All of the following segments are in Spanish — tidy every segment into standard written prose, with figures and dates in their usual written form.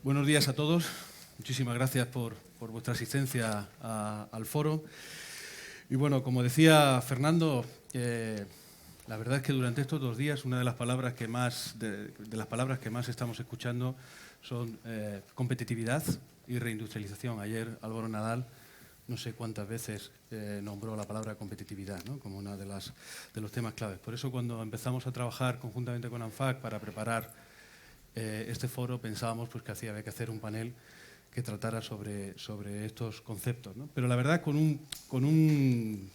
Buenos días a todos. Muchísimas gracias por vuestra asistencia al foro. Y bueno, como decía Fernando, la verdad es que durante estos 2 días una de las palabras que más estamos escuchando son competitividad y reindustrialización. Ayer Álvaro Nadal no sé cuántas veces nombró la palabra competitividad, ¿no?, como uno de los temas claves. Por eso cuando empezamos a trabajar conjuntamente con ANFAC para preparar este foro, pensábamos pues, que había que hacer un panel que tratara sobre estos conceptos, ¿no? Pero la verdad con un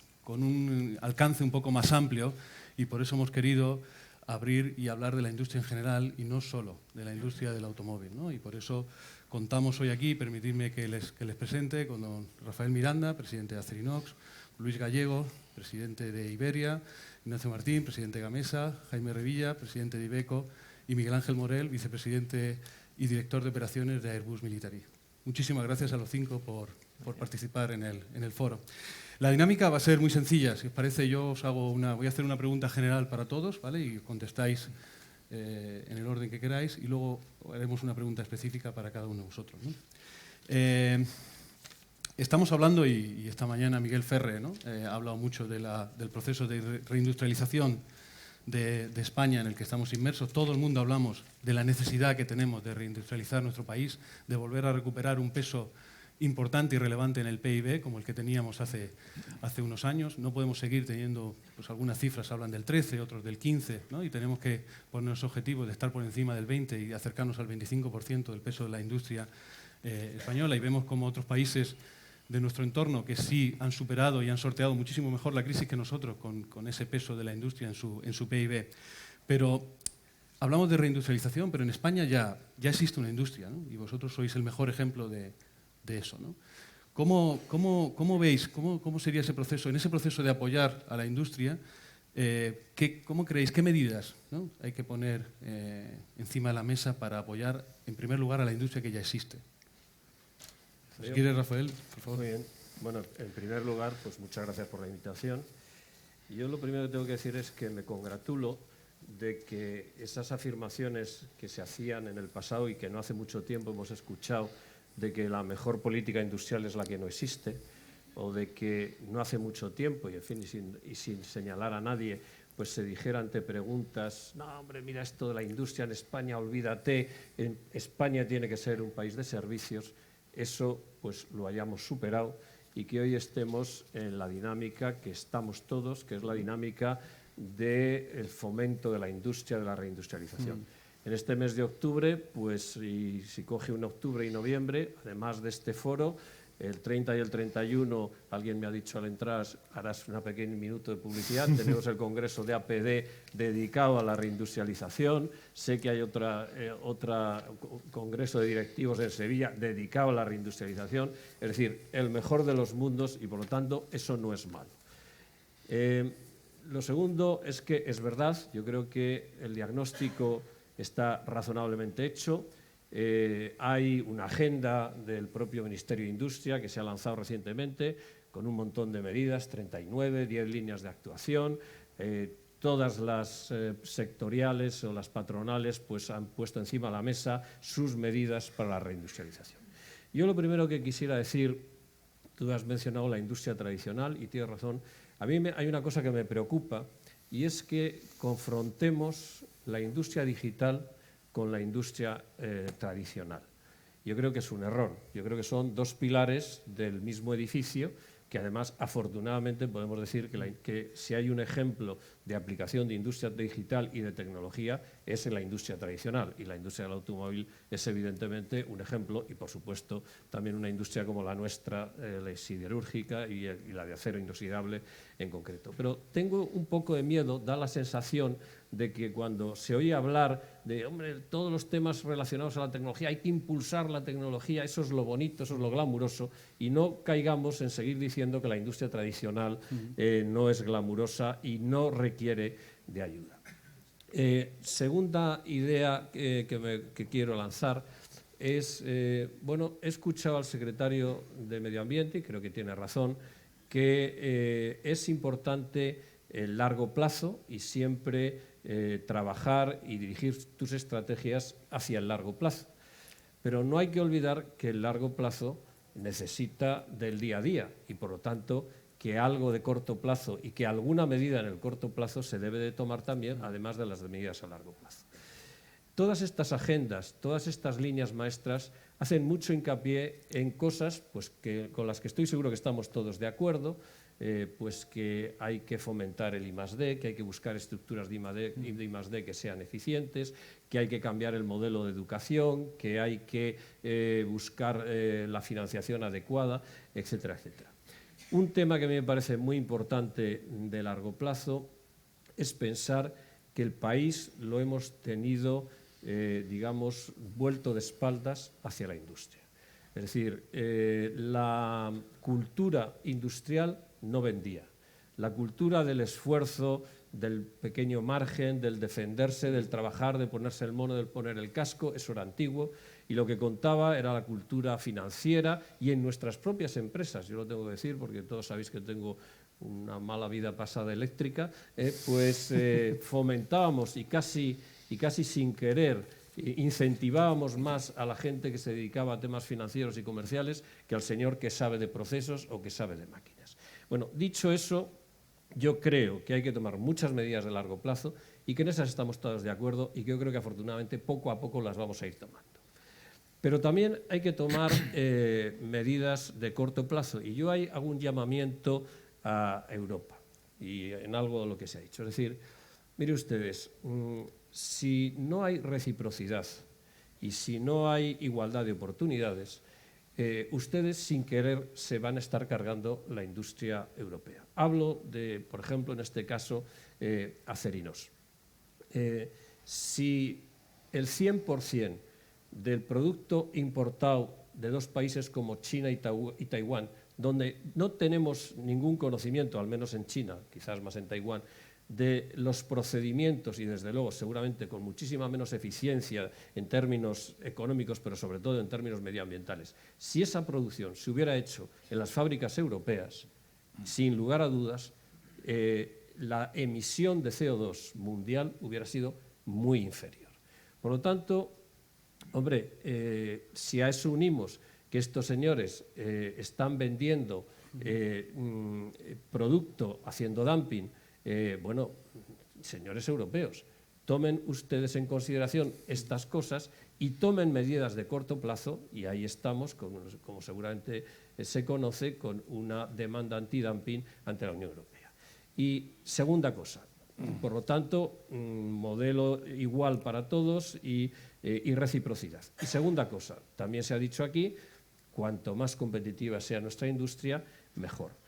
alcance un poco más amplio, y por eso hemos querido abrir y hablar de la industria en general y no solo de la industria del automóvil, ¿no? Y por eso contamos hoy aquí, permitidme que les presente, con don Rafael Miranda, presidente de Acerinox, Luis Gallego, presidente de Iberia, Ignacio Martín, presidente de Gamesa, Jaime Revilla, presidente de Iveco, y Miguel Ángel Morel, vicepresidente y director de operaciones de Airbus Military. Muchísimas gracias a los 5 por participar en el foro. La dinámica va a ser muy sencilla. Si os parece, voy a hacer una pregunta general para todos, ¿vale? Y contestáis en el orden que queráis, y luego haremos una pregunta específica para cada uno de vosotros, ¿no? Estamos hablando, y esta mañana Miguel Ferre, ¿no?, ha hablado mucho del proceso de reindustrialización de España en el que estamos inmersos. Todo el mundo hablamos de la necesidad que tenemos de reindustrializar nuestro país, de volver a recuperar un peso importante y relevante en el PIB, como el que teníamos hace unos años. No podemos seguir teniendo, pues algunas cifras hablan del 13, otros del 15, ¿no? Y tenemos que ponernos objetivos de estar por encima del 20 y acercarnos al 25% del peso de la industria española. Y vemos como otros países de nuestro entorno que sí han superado y han sorteado muchísimo mejor la crisis que nosotros con ese peso de la industria en su PIB. Pero hablamos de reindustrialización, pero en España ya existe una industria, ¿no? Y vosotros sois el mejor ejemplo de eso, ¿no? ¿Cómo veis, cómo sería ese proceso? En ese proceso de apoyar a la industria, ¿cómo creéis, qué medidas, ¿no?, hay que poner encima de la mesa para apoyar, en primer lugar, a la industria que ya existe? Si quieres, Rafael, por favor. Muy bien. Bueno, en primer lugar, pues muchas gracias por la invitación. Yo lo primero que tengo que decir es que me congratulo de que esas afirmaciones que se hacían en el pasado y que no hace mucho tiempo hemos escuchado, de que la mejor política industrial es la que no existe, o de que no hace mucho tiempo, y en fin, y sin señalar a nadie, pues se dijera ante preguntas: no, hombre, mira esto de la industria en España, olvídate, en España tiene que ser un país de servicios. Eso pues lo hayamos superado y que hoy estemos en la dinámica que estamos todos, que es la dinámica del fomento de la industria, de la reindustrialización. En este mes de octubre, pues y si coge un octubre y noviembre, además de este foro, el 30 y el 31, alguien me ha dicho al entrar, harás un pequeño minuto de publicidad, tenemos el Congreso de APD dedicado a la reindustrialización, sé que hay otro Congreso de Directivos en Sevilla dedicado a la reindustrialización, es decir, el mejor de los mundos, y por lo tanto eso no es malo. Lo segundo es que es verdad, yo creo que el diagnóstico está razonablemente hecho. Hay una agenda del propio Ministerio de Industria que se ha lanzado recientemente con un montón de medidas, 39, 10 líneas de actuación. Todas las sectoriales o las patronales pues han puesto encima de la mesa sus medidas para la reindustrialización. Yo lo primero que quisiera decir, tú has mencionado la industria tradicional y tienes razón. A mí hay una cosa que me preocupa, y es que confrontemos la industria digital con la industria tradicional. Yo creo que es un error. Yo creo que son dos pilares del mismo edificio que además, afortunadamente, podemos decir que si hay un ejemplo de aplicación de industria digital y de tecnología es en la industria tradicional, y la industria del automóvil es evidentemente un ejemplo, y por supuesto también una industria como la nuestra, la siderúrgica y la de acero inoxidable en concreto. Pero tengo un poco de miedo, da la sensación de que cuando se oye hablar de, hombre, todos los temas relacionados a la tecnología, hay que impulsar la tecnología, eso es lo bonito, eso es lo glamuroso, y no caigamos en seguir diciendo que la industria tradicional no es glamurosa y no requiere de ayuda. Segunda idea que quiero lanzar es, bueno, he escuchado al secretario de Medio Ambiente, y creo que tiene razón, que es importante el largo plazo y siempre trabajar y dirigir tus estrategias hacia el largo plazo. Pero no hay que olvidar que el largo plazo necesita del día a día y, por lo tanto, que algo de corto plazo y que alguna medida en el corto plazo se debe de tomar también, además de las medidas a largo plazo. Todas estas agendas, todas estas líneas maestras hacen mucho hincapié en cosas pues, con las que estoy seguro que estamos todos de acuerdo, pues que hay que fomentar el I+D, que hay que buscar estructuras de I+D que sean eficientes, que hay que cambiar el modelo de educación, que hay que buscar la financiación adecuada, etcétera, etcétera. Un tema que a mí me parece muy importante de largo plazo es pensar que el país lo hemos tenido, digamos, vuelto de espaldas hacia la industria. Es decir, la cultura industrial no vendía. La cultura del esfuerzo, del pequeño margen, del defenderse, del trabajar, de ponerse el mono, del poner el casco, eso era antiguo. Y lo que contaba era la cultura financiera y en nuestras propias empresas, yo lo tengo que decir porque todos sabéis que tengo una mala vida pasada eléctrica, pues fomentábamos y casi sin querer incentivábamos más a la gente que se dedicaba a temas financieros y comerciales que al señor que sabe de procesos o que sabe de máquinas. Bueno, dicho eso, yo creo que hay que tomar muchas medidas de largo plazo y que en esas estamos todos de acuerdo y que yo creo que afortunadamente poco a poco las vamos a ir tomando. Pero también hay que tomar medidas de corto plazo y yo ahí hago un llamamiento a Europa y en algo de lo que se ha dicho. Es decir, mire ustedes, si no hay reciprocidad y si no hay igualdad de oportunidades, ustedes sin querer se van a estar cargando la industria europea. Hablo de, por ejemplo, en este caso, Acerinox. Si el 100% del producto importado de dos países como China y Taiwán, donde no tenemos ningún conocimiento, al menos en China, quizás más en Taiwán, de los procedimientos y, desde luego, seguramente con muchísima menos eficiencia en términos económicos, pero sobre todo en términos medioambientales. Si esa producción se hubiera hecho en las fábricas europeas, sin lugar a dudas, la emisión de CO2 mundial hubiera sido muy inferior. Por lo tanto, hombre, si a eso unimos que estos señores están vendiendo producto, haciendo dumping, bueno, señores europeos, tomen ustedes en consideración estas cosas y tomen medidas de corto plazo, y ahí estamos, como seguramente se conoce, con una demanda antidumping ante la Unión Europea. Y segunda cosa, por lo tanto, modelo igual para todos y reciprocidad. Y segunda cosa, también se ha dicho aquí, cuanto más competitiva sea nuestra industria, mejor.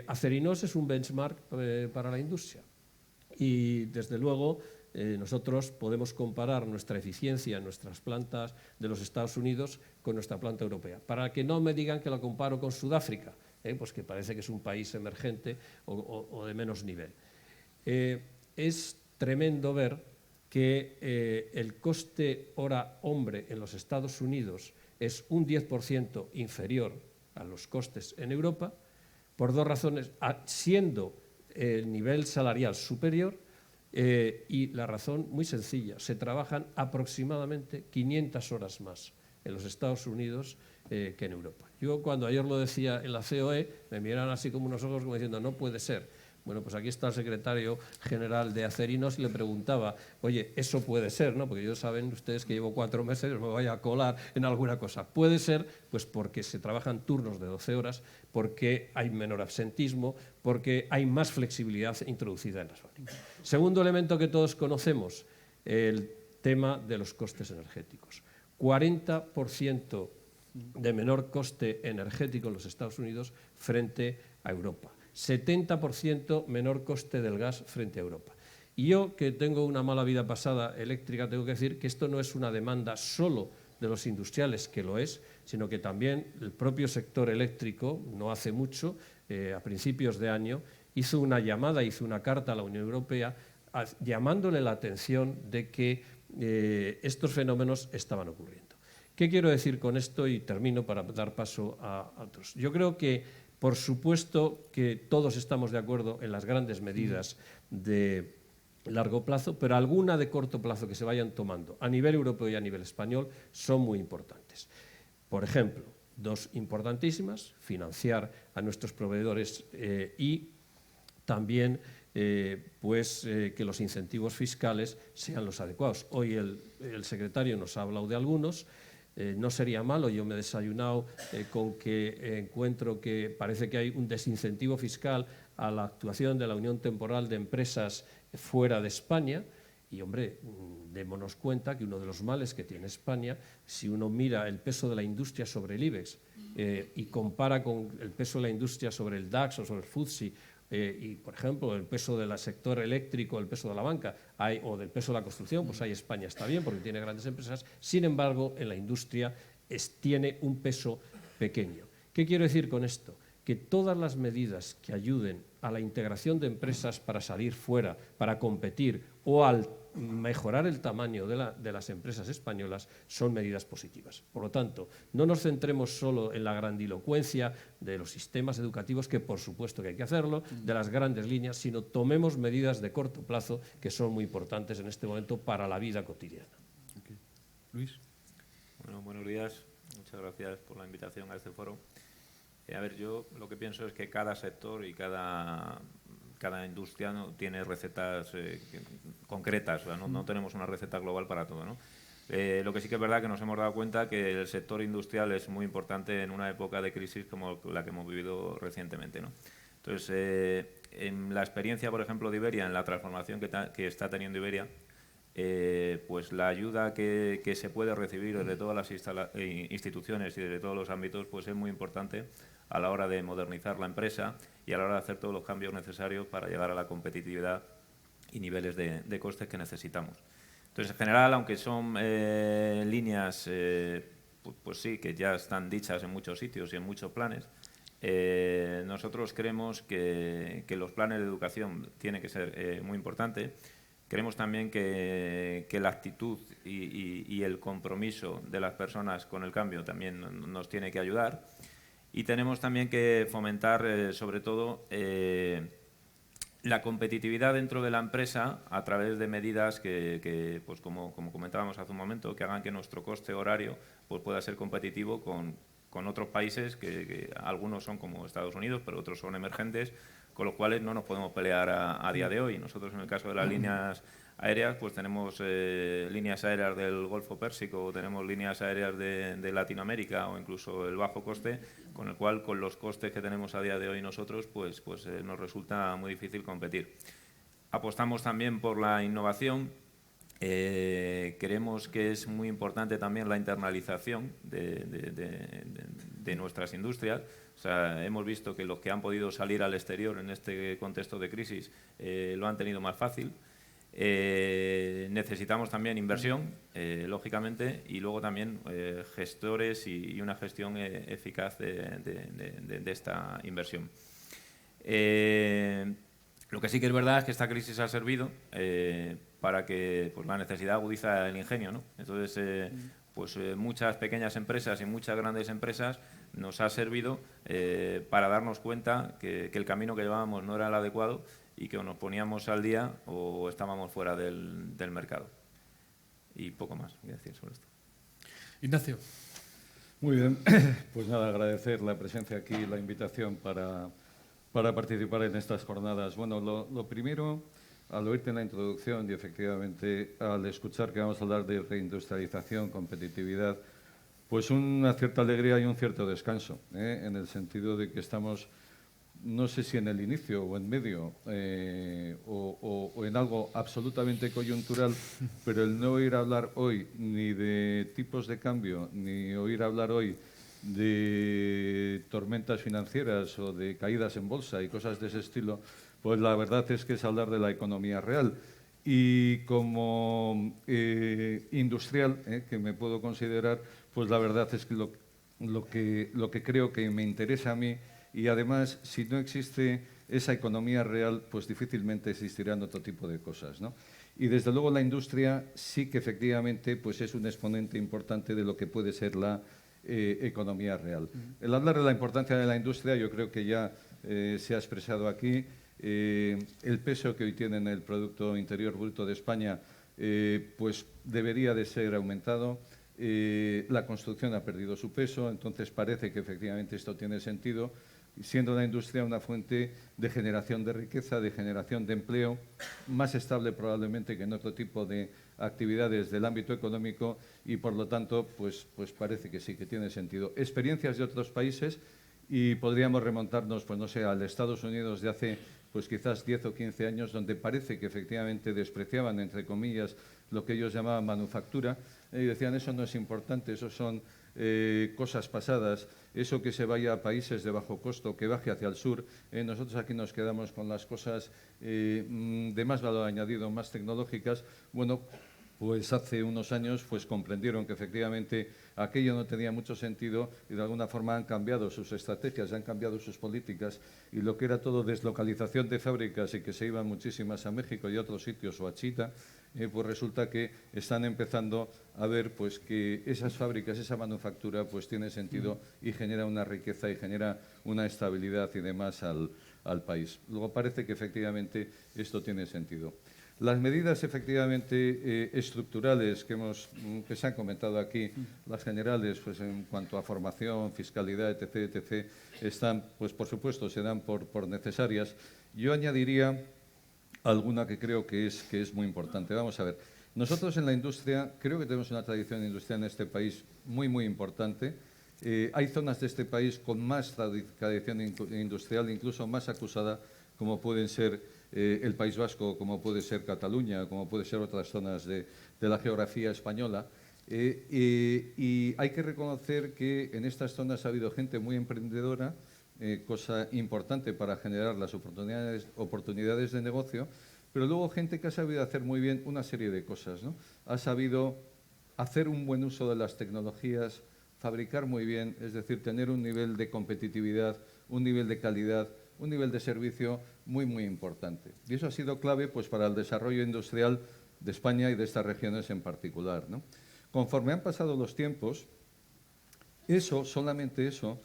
Acerinox es un benchmark para la industria y, desde luego, nosotros podemos comparar nuestra eficiencia en nuestras plantas de los Estados Unidos con nuestra planta europea. Para que no me digan que la comparo con Sudáfrica, pues que parece que es un país emergente o de menos nivel. Es tremendo ver que el coste hora hombre en los Estados Unidos es un 10% inferior a los costes en Europa, por dos razones, siendo el nivel salarial superior y la razón muy sencilla, se trabajan aproximadamente 500 horas más en los Estados Unidos que en Europa. Yo cuando ayer lo decía en la COE me miraron así como unos ojos como diciendo no puede ser. Bueno, pues aquí está el secretario general de Acerinox y le preguntaba, oye, eso puede ser, ¿no? Porque ellos saben ustedes que llevo 4 meses, me voy a colar en alguna cosa. Puede ser, pues porque se trabajan turnos de 12 horas, porque hay menor absentismo, porque hay más flexibilidad introducida en las fábricas. Segundo elemento que todos conocemos, el tema de los costes energéticos. 40% de menor coste energético en los Estados Unidos frente a Europa. 70% menor coste del gas frente a Europa. Y yo, que tengo una mala vida pasada eléctrica, tengo que decir que esto no es una demanda solo de los industriales, que lo es, sino que también el propio sector eléctrico, no hace mucho, a principios de año, hizo una llamada, hizo una carta a la Unión Europea llamándole la atención de que estos fenómenos estaban ocurriendo. ¿Qué quiero decir con esto? Y termino para dar paso a otros. Yo creo que por supuesto que todos estamos de acuerdo en las grandes medidas de largo plazo, pero alguna de corto plazo que se vayan tomando a nivel europeo y a nivel español son muy importantes. importantes. Por ejemplo, dos importantísimas: financiar a nuestros proveedores y también que los incentivos fiscales sean los adecuados. Hoy el secretario nos ha hablado de algunos. No sería malo, yo me he desayunado con que encuentro que parece que hay un desincentivo fiscal a la actuación de la Unión Temporal de Empresas fuera de España. Y, hombre, démonos cuenta que uno de los males que tiene España, si uno mira el peso de la industria sobre el IBEX y compara con el peso de la industria sobre el DAX o sobre el FTSE, y, por ejemplo, el peso del sector eléctrico, el peso de la banca o del peso de la construcción, pues ahí España está bien porque tiene grandes empresas. Sin embargo, en la industria tiene un peso pequeño. ¿Qué quiero decir con esto? Que todas las medidas que ayuden a la integración de empresas para salir fuera, para competir o al mejorar el tamaño de las empresas españolas son medidas positivas. Por lo tanto, no nos centremos solo en la grandilocuencia de los sistemas educativos, que por supuesto que hay que hacerlo, de las grandes líneas, sino tomemos medidas de corto plazo que son muy importantes en este momento para la vida cotidiana. Okay. Luis. Bueno, buenos días. Muchas gracias por la invitación a este foro. A ver, yo lo que pienso es que cada sector y cada industria, ¿no?, tiene recetas concretas, o sea, no tenemos una receta global para todo, ¿no? Lo que sí que es verdad que nos hemos dado cuenta que el sector industrial es muy importante en una época de crisis como la que hemos vivido recientemente, ¿no? Entonces, en la experiencia, por ejemplo, de Iberia, en la transformación que está teniendo Iberia, pues la ayuda que se puede recibir desde todas las instituciones y desde todos los ámbitos, pues es muy importante a la hora de modernizar la empresa y a la hora de hacer todos los cambios necesarios para llegar a la competitividad y niveles de costes que necesitamos. Entonces, en general, aunque son líneas, pues sí, que ya están dichas en muchos sitios y en muchos planes, nosotros creemos que los planes de educación tienen que ser muy importantes. Creemos también que la actitud y el compromiso de las personas con el cambio también nos tiene que ayudar. Y tenemos también que fomentar, sobre todo, la competitividad dentro de la empresa a través de medidas que pues como comentábamos hace un momento, que hagan que nuestro coste horario pues pueda ser competitivo con otros países, que algunos son como Estados Unidos, pero otros son emergentes, con los cuales no nos podemos pelear a día de hoy. Nosotros, en el caso de las líneas aéreas, pues tenemos líneas aéreas del Golfo Pérsico, tenemos líneas aéreas de Latinoamérica o incluso el bajo coste, con el cual, con los costes que tenemos a día de hoy nosotros, pues nos resulta muy difícil competir. Apostamos también por la innovación. Creemos que es muy importante también la internalización de nuestras industrias. O sea, hemos visto que los que han podido salir al exterior en este contexto de crisis lo han tenido más fácil. Necesitamos también inversión, lógicamente, y luego también gestores y una gestión eficaz de esta inversión. Lo que sí que es verdad es que esta crisis ha servido para que pues, la necesidad agudiza el ingenio, ¿no? Entonces, muchas pequeñas empresas y muchas grandes empresas nos ha servido para darnos cuenta que el camino que llevábamos no era el adecuado y que o nos poníamos al día o estábamos fuera del mercado. Y poco más voy a decir sobre esto. Ignacio. Muy bien, pues nada, agradecer la presencia aquí y la invitación para participar en estas jornadas. Bueno, lo primero, al oírte en la introducción y efectivamente al escuchar que vamos a hablar de reindustrialización, competitividad, pues una cierta alegría y un cierto descanso, en el sentido de que estamos, no sé si en el inicio o en medio o en algo absolutamente coyuntural, pero el no oír hablar hoy ni de tipos de cambio, ni oír hablar hoy de tormentas financieras o de caídas en bolsa y cosas de ese estilo, pues la verdad es que es hablar de la economía real. Y como industrial, que me puedo considerar, pues la verdad es que lo que creo que me interesa a mí, y además, si no existe esa economía real, pues difícilmente existirán otro tipo de cosas, ¿no? Y desde luego la industria sí que efectivamente pues es un exponente importante de lo que puede ser la economía real. El hablar de la importancia de la industria, yo creo que ya se ha expresado aquí. El peso que hoy tiene en el Producto Interior Bruto de España pues debería de ser aumentado. la construcción ha perdido su peso, entonces parece que efectivamente esto tiene sentido, siendo la industria una fuente de generación de riqueza, de generación de empleo, más estable probablemente que en otro tipo de actividades del ámbito económico y, por lo tanto, pues parece que sí, que tiene sentido. Experiencias de otros países y podríamos remontarnos, pues no sé, al Estados Unidos de hace pues quizás 10 o 15 años, donde parece que efectivamente despreciaban, entre comillas, lo que ellos llamaban manufactura, y decían, eso no es importante, eso son cosas pasadas, eso que se vaya a países de bajo costo, que baje hacia el sur. Nosotros aquí nos quedamos con las cosas de más valor añadido, más tecnológicas. Bueno, pues hace unos años pues comprendieron que efectivamente aquello no tenía mucho sentido y de alguna forma han cambiado sus estrategias, han cambiado sus políticas y lo que era todo deslocalización de fábricas y que se iban muchísimas a México y a otros sitios o a China, pues resulta que están empezando a ver pues que esas fábricas, esa manufactura pues tiene sentido y genera una riqueza y genera una estabilidad y demás al país. Luego parece que efectivamente esto tiene sentido. Las medidas efectivamente estructurales que se han comentado aquí, las generales, pues en cuanto a formación, fiscalidad, etc., etc., están, pues por supuesto, se dan por necesarias. Yo añadiría alguna que creo que es muy importante. Vamos a ver, nosotros en la industria, creo que tenemos una tradición industrial en este país muy, muy importante. Hay zonas de este país con más tradición industrial, incluso más acusada, como pueden ser el País Vasco, como puede ser Cataluña, como puede ser otras zonas de la geografía española. Y hay que reconocer que en estas zonas ha habido gente muy emprendedora, cosa importante para generar las oportunidades de negocio, pero luego gente que ha sabido hacer muy bien una serie de cosas, ¿no? Ha sabido hacer un buen uso de las tecnologías, fabricar muy bien, es decir, tener un nivel de competitividad, un nivel de calidad, un nivel de servicio muy, muy importante. Y eso ha sido clave pues, para el desarrollo industrial de España y de estas regiones en particular, ¿no? Conforme han pasado los tiempos, eso, solamente eso,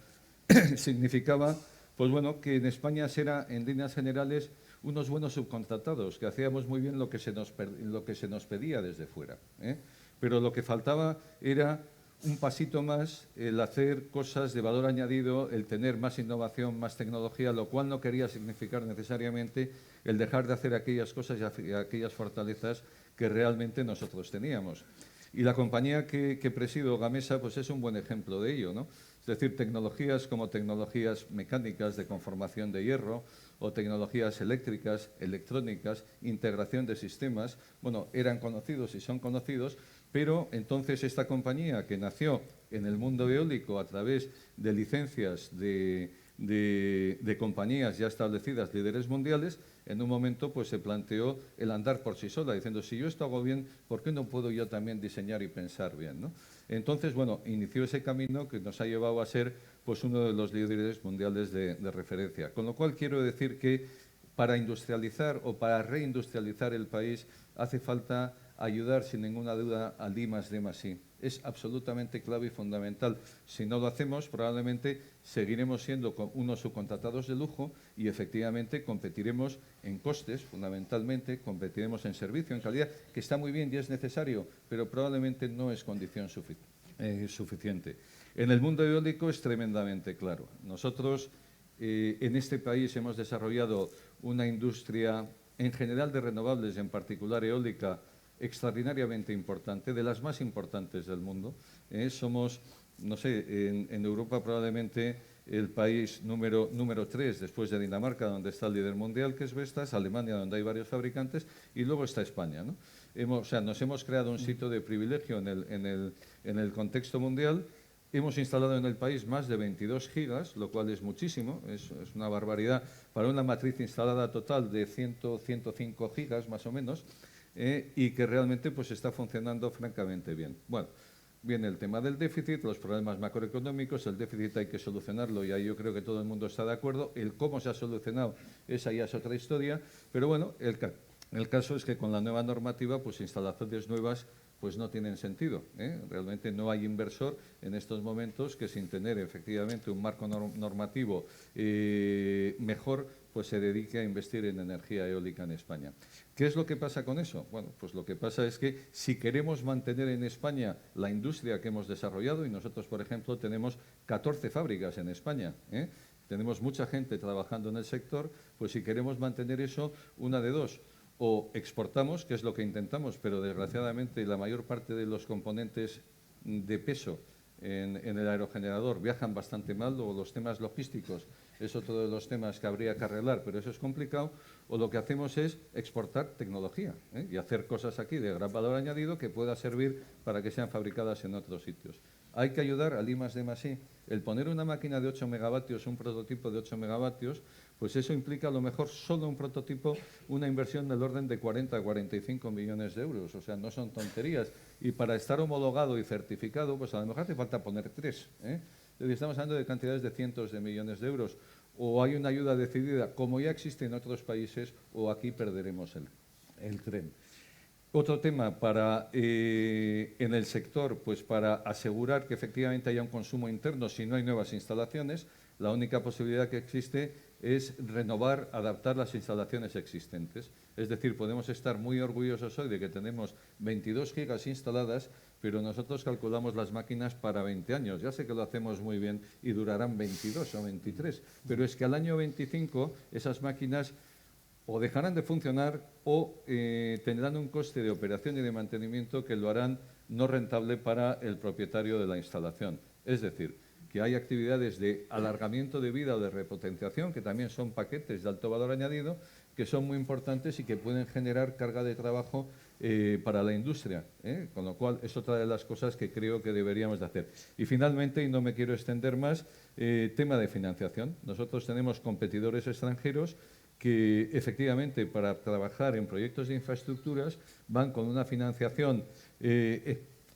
significaba pues bueno, que en España era, en líneas generales, unos buenos subcontratados, que hacíamos muy bien lo que se nos pedía desde fuera, ¿eh? Pero lo que faltaba era un pasito más, el hacer cosas de valor añadido, el tener más innovación, más tecnología, lo cual no quería significar necesariamente el dejar de hacer aquellas cosas y aquellas fortalezas que realmente nosotros teníamos. Y la compañía que presido, Gamesa, pues es un buen ejemplo de ello, ¿no? Es decir, tecnologías como tecnologías mecánicas de conformación de hierro o tecnologías eléctricas, electrónicas, integración de sistemas, bueno, eran conocidos y son conocidos, pero entonces esta compañía que nació en el mundo eólico a través de licencias de compañías ya establecidas, líderes mundiales, en un momento pues se planteó el andar por sí sola, diciendo, si yo esto hago bien, ¿por qué no puedo yo también diseñar y pensar bien, ¿no? Entonces, bueno, inició ese camino que nos ha llevado a ser pues uno de los líderes mundiales de referencia. Con lo cual quiero decir que para industrializar o para reindustrializar el país hace falta ayudar sin ninguna duda al I+D+I. Es absolutamente clave y fundamental. Si no lo hacemos, probablemente seguiremos siendo unos subcontratados de lujo y efectivamente competiremos en costes, fundamentalmente, competiremos en servicio, en calidad, que está muy bien y es necesario, pero probablemente no es condición suficiente. En el mundo eólico es tremendamente claro. Nosotros en este país hemos desarrollado una industria en general de renovables, en particular eólica, extraordinariamente importante, de las más importantes del mundo. Somos, no sé, en Europa probablemente el país número 3 después de Dinamarca, donde está el líder mundial, que es Vestas, Alemania, donde hay varios fabricantes, y luego está España, ¿no? O sea, nos hemos creado un sitio de privilegio en el contexto mundial. Hemos instalado en el país más de 22 gigas, lo cual es muchísimo, es una barbaridad para una matriz instalada total de 105 gigas más o menos, y que realmente pues está funcionando francamente bien. Bueno, viene el tema del déficit, los problemas macroeconómicos, el déficit hay que solucionarlo y ahí yo creo que todo el mundo está de acuerdo. El cómo se ha solucionado, esa ya es otra historia, pero bueno, el caso es que con la nueva normativa, pues instalaciones nuevas pues no tienen sentido, ¿eh? Realmente no hay inversor en estos momentos que sin tener efectivamente un marco normativo mejor, pues se dedique a investir en energía eólica en España. ¿Qué es lo que pasa con eso? Bueno, pues lo que pasa es que si queremos mantener en España la industria que hemos desarrollado, y nosotros, por ejemplo, tenemos 14 fábricas en España, ¿eh? Tenemos mucha gente trabajando en el sector, pues si queremos mantener eso, una de dos: o exportamos, que es lo que intentamos, pero desgraciadamente la mayor parte de los componentes de peso en el aerogenerador viajan bastante mal, o los temas logísticos es otro de los temas que habría que arreglar, pero eso es complicado, o lo que hacemos es exportar tecnología, ¿eh? Y hacer cosas aquí de gran valor añadido que pueda servir para que sean fabricadas en otros sitios. Hay que ayudar al I+D+I. El poner una máquina de 8 megavatios, un prototipo de 8 megavatios, pues eso implica a lo mejor solo un prototipo, una inversión del orden de 40 a 45 millones de euros. O sea, no son tonterías. Y para estar homologado y certificado, pues a lo mejor hace falta poner 3, ¿eh? Estamos hablando de cantidades de cientos de millones de euros. O hay una ayuda decidida, como ya existe en otros países, o aquí perderemos el tren. Otro tema en el sector, pues para asegurar que efectivamente haya un consumo interno si no hay nuevas instalaciones, la única posibilidad que existe es renovar, adaptar las instalaciones existentes. Es decir, podemos estar muy orgullosos hoy de que tenemos 22 gigas instaladas, pero nosotros calculamos las máquinas para 20 años. Ya sé que lo hacemos muy bien y durarán 22 o 23, pero es que al año 25 esas máquinas o dejarán de funcionar o tendrán un coste de operación y de mantenimiento que lo harán no rentable para el propietario de la instalación. Es decir, que hay actividades de alargamiento de vida o de repotenciación, que también son paquetes de alto valor añadido, que son muy importantes y que pueden generar carga de trabajo para la industria, ¿eh? Con lo cual es otra de las cosas que creo que deberíamos de hacer. Y finalmente, y no me quiero extender más, tema de financiación. Nosotros tenemos competidores extranjeros que efectivamente para trabajar en proyectos de infraestructuras van con una financiación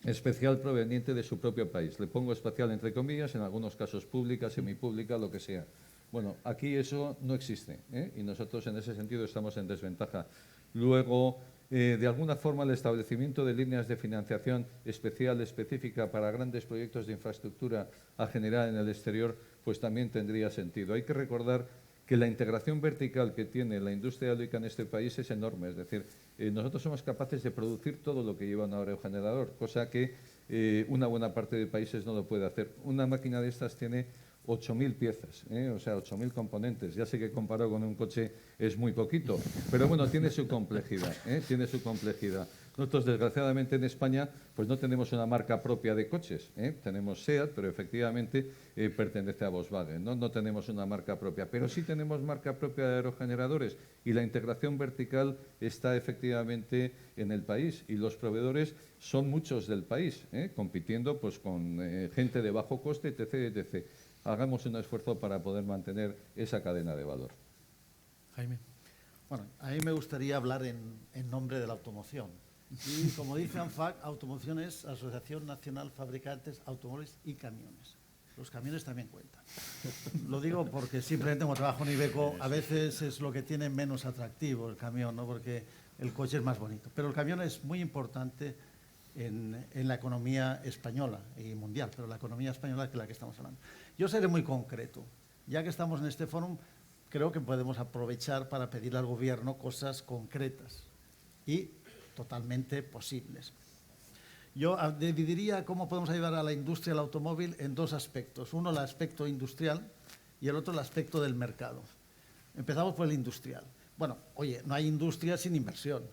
especial proveniente de su propio país. Le pongo especial entre comillas, en algunos casos pública, semipública, lo que sea. Bueno, aquí eso no existe, ¿eh? Y nosotros en ese sentido estamos en desventaja. Luego, de alguna forma, el establecimiento de líneas de financiación especial, específica para grandes proyectos de infraestructura a generar en el exterior, pues también tendría sentido. Hay que recordar que la integración vertical que tiene la industria eólica en este país es enorme. Es decir, nosotros somos capaces de producir todo lo que lleva un aerogenerador, cosa que una buena parte de países no lo puede hacer. Una máquina de estas tiene 8.000 piezas, o sea, 8.000 componentes. Ya sé que comparado con un coche es muy poquito, pero bueno, tiene su complejidad, tiene su complejidad. Nosotros, desgraciadamente, en España, pues no tenemos una marca propia de coches. Tenemos SEAT, pero efectivamente pertenece a Volkswagen. No tenemos una marca propia, pero sí tenemos marca propia de aerogeneradores y la integración vertical está efectivamente en el país y los proveedores son muchos del país, compitiendo pues con gente de bajo coste, etc., etc. Hagamos un esfuerzo para poder mantener esa cadena de valor. Jaime. Bueno, a mí me gustaría hablar en nombre de la automoción. Y como dice ANFAC, automoción es Asociación Nacional Fabricantes Automóviles y Camiones. Los camiones también cuentan. Lo digo porque simplemente como trabajo en Iveco, a veces es lo que tiene menos atractivo el camión, ¿no? Porque el coche es más bonito. Pero el camión es muy importante en la economía española y mundial, pero la economía española que es la que estamos hablando. Yo seré muy concreto. Ya que estamos en este fórum, creo que podemos aprovechar para pedirle al Gobierno cosas concretas y totalmente posibles. Yo dividiría cómo podemos ayudar a la industria del automóvil en dos aspectos. Uno, el aspecto industrial y el otro, el aspecto del mercado. Empezamos por el industrial. Bueno, oye, no hay industria sin inversión.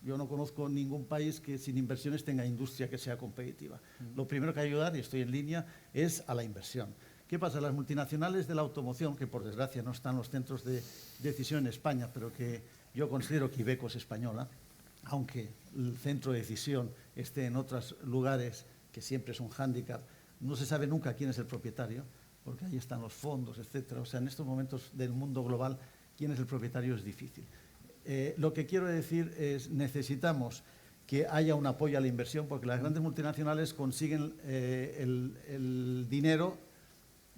Yo no conozco ningún país que sin inversiones tenga industria que sea competitiva. Lo primero que hay que ayudar, y estoy en línea, es a la inversión. ¿Qué pasa? Las multinacionales de la automoción, que por desgracia no están en los centros de decisión en España, pero que yo considero que Iveco es española, aunque el centro de decisión esté en otros lugares, que siempre es un hándicap, no se sabe nunca quién es el propietario, porque ahí están los fondos, etcétera. O sea, en estos momentos del mundo global, quién es el propietario es difícil. Lo que quiero decir es necesitamos que haya un apoyo a la inversión, porque las grandes multinacionales consiguen el dinero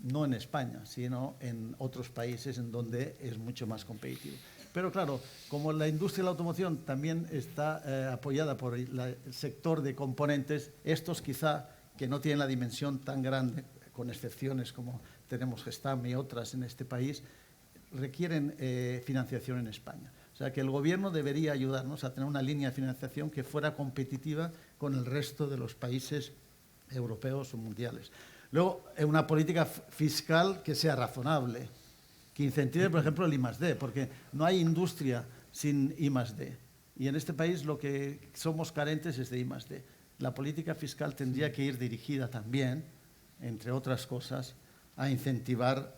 no en España, sino en otros países en donde es mucho más competitivo. Pero claro, como la industria de la automoción también está apoyada por el sector de componentes, estos quizá que no tienen la dimensión tan grande, con excepciones como tenemos Gestam y otras en este país, requieren financiación en España. O sea que el Gobierno debería ayudarnos a tener una línea de financiación que fuera competitiva con el resto de los países europeos o mundiales. Luego, una política fiscal que sea razonable, que incentive, por ejemplo, el I+D, porque no hay industria sin I+D. Y en este país lo que somos carentes es de I+D. La política fiscal tendría que ir dirigida también, entre otras cosas, a incentivar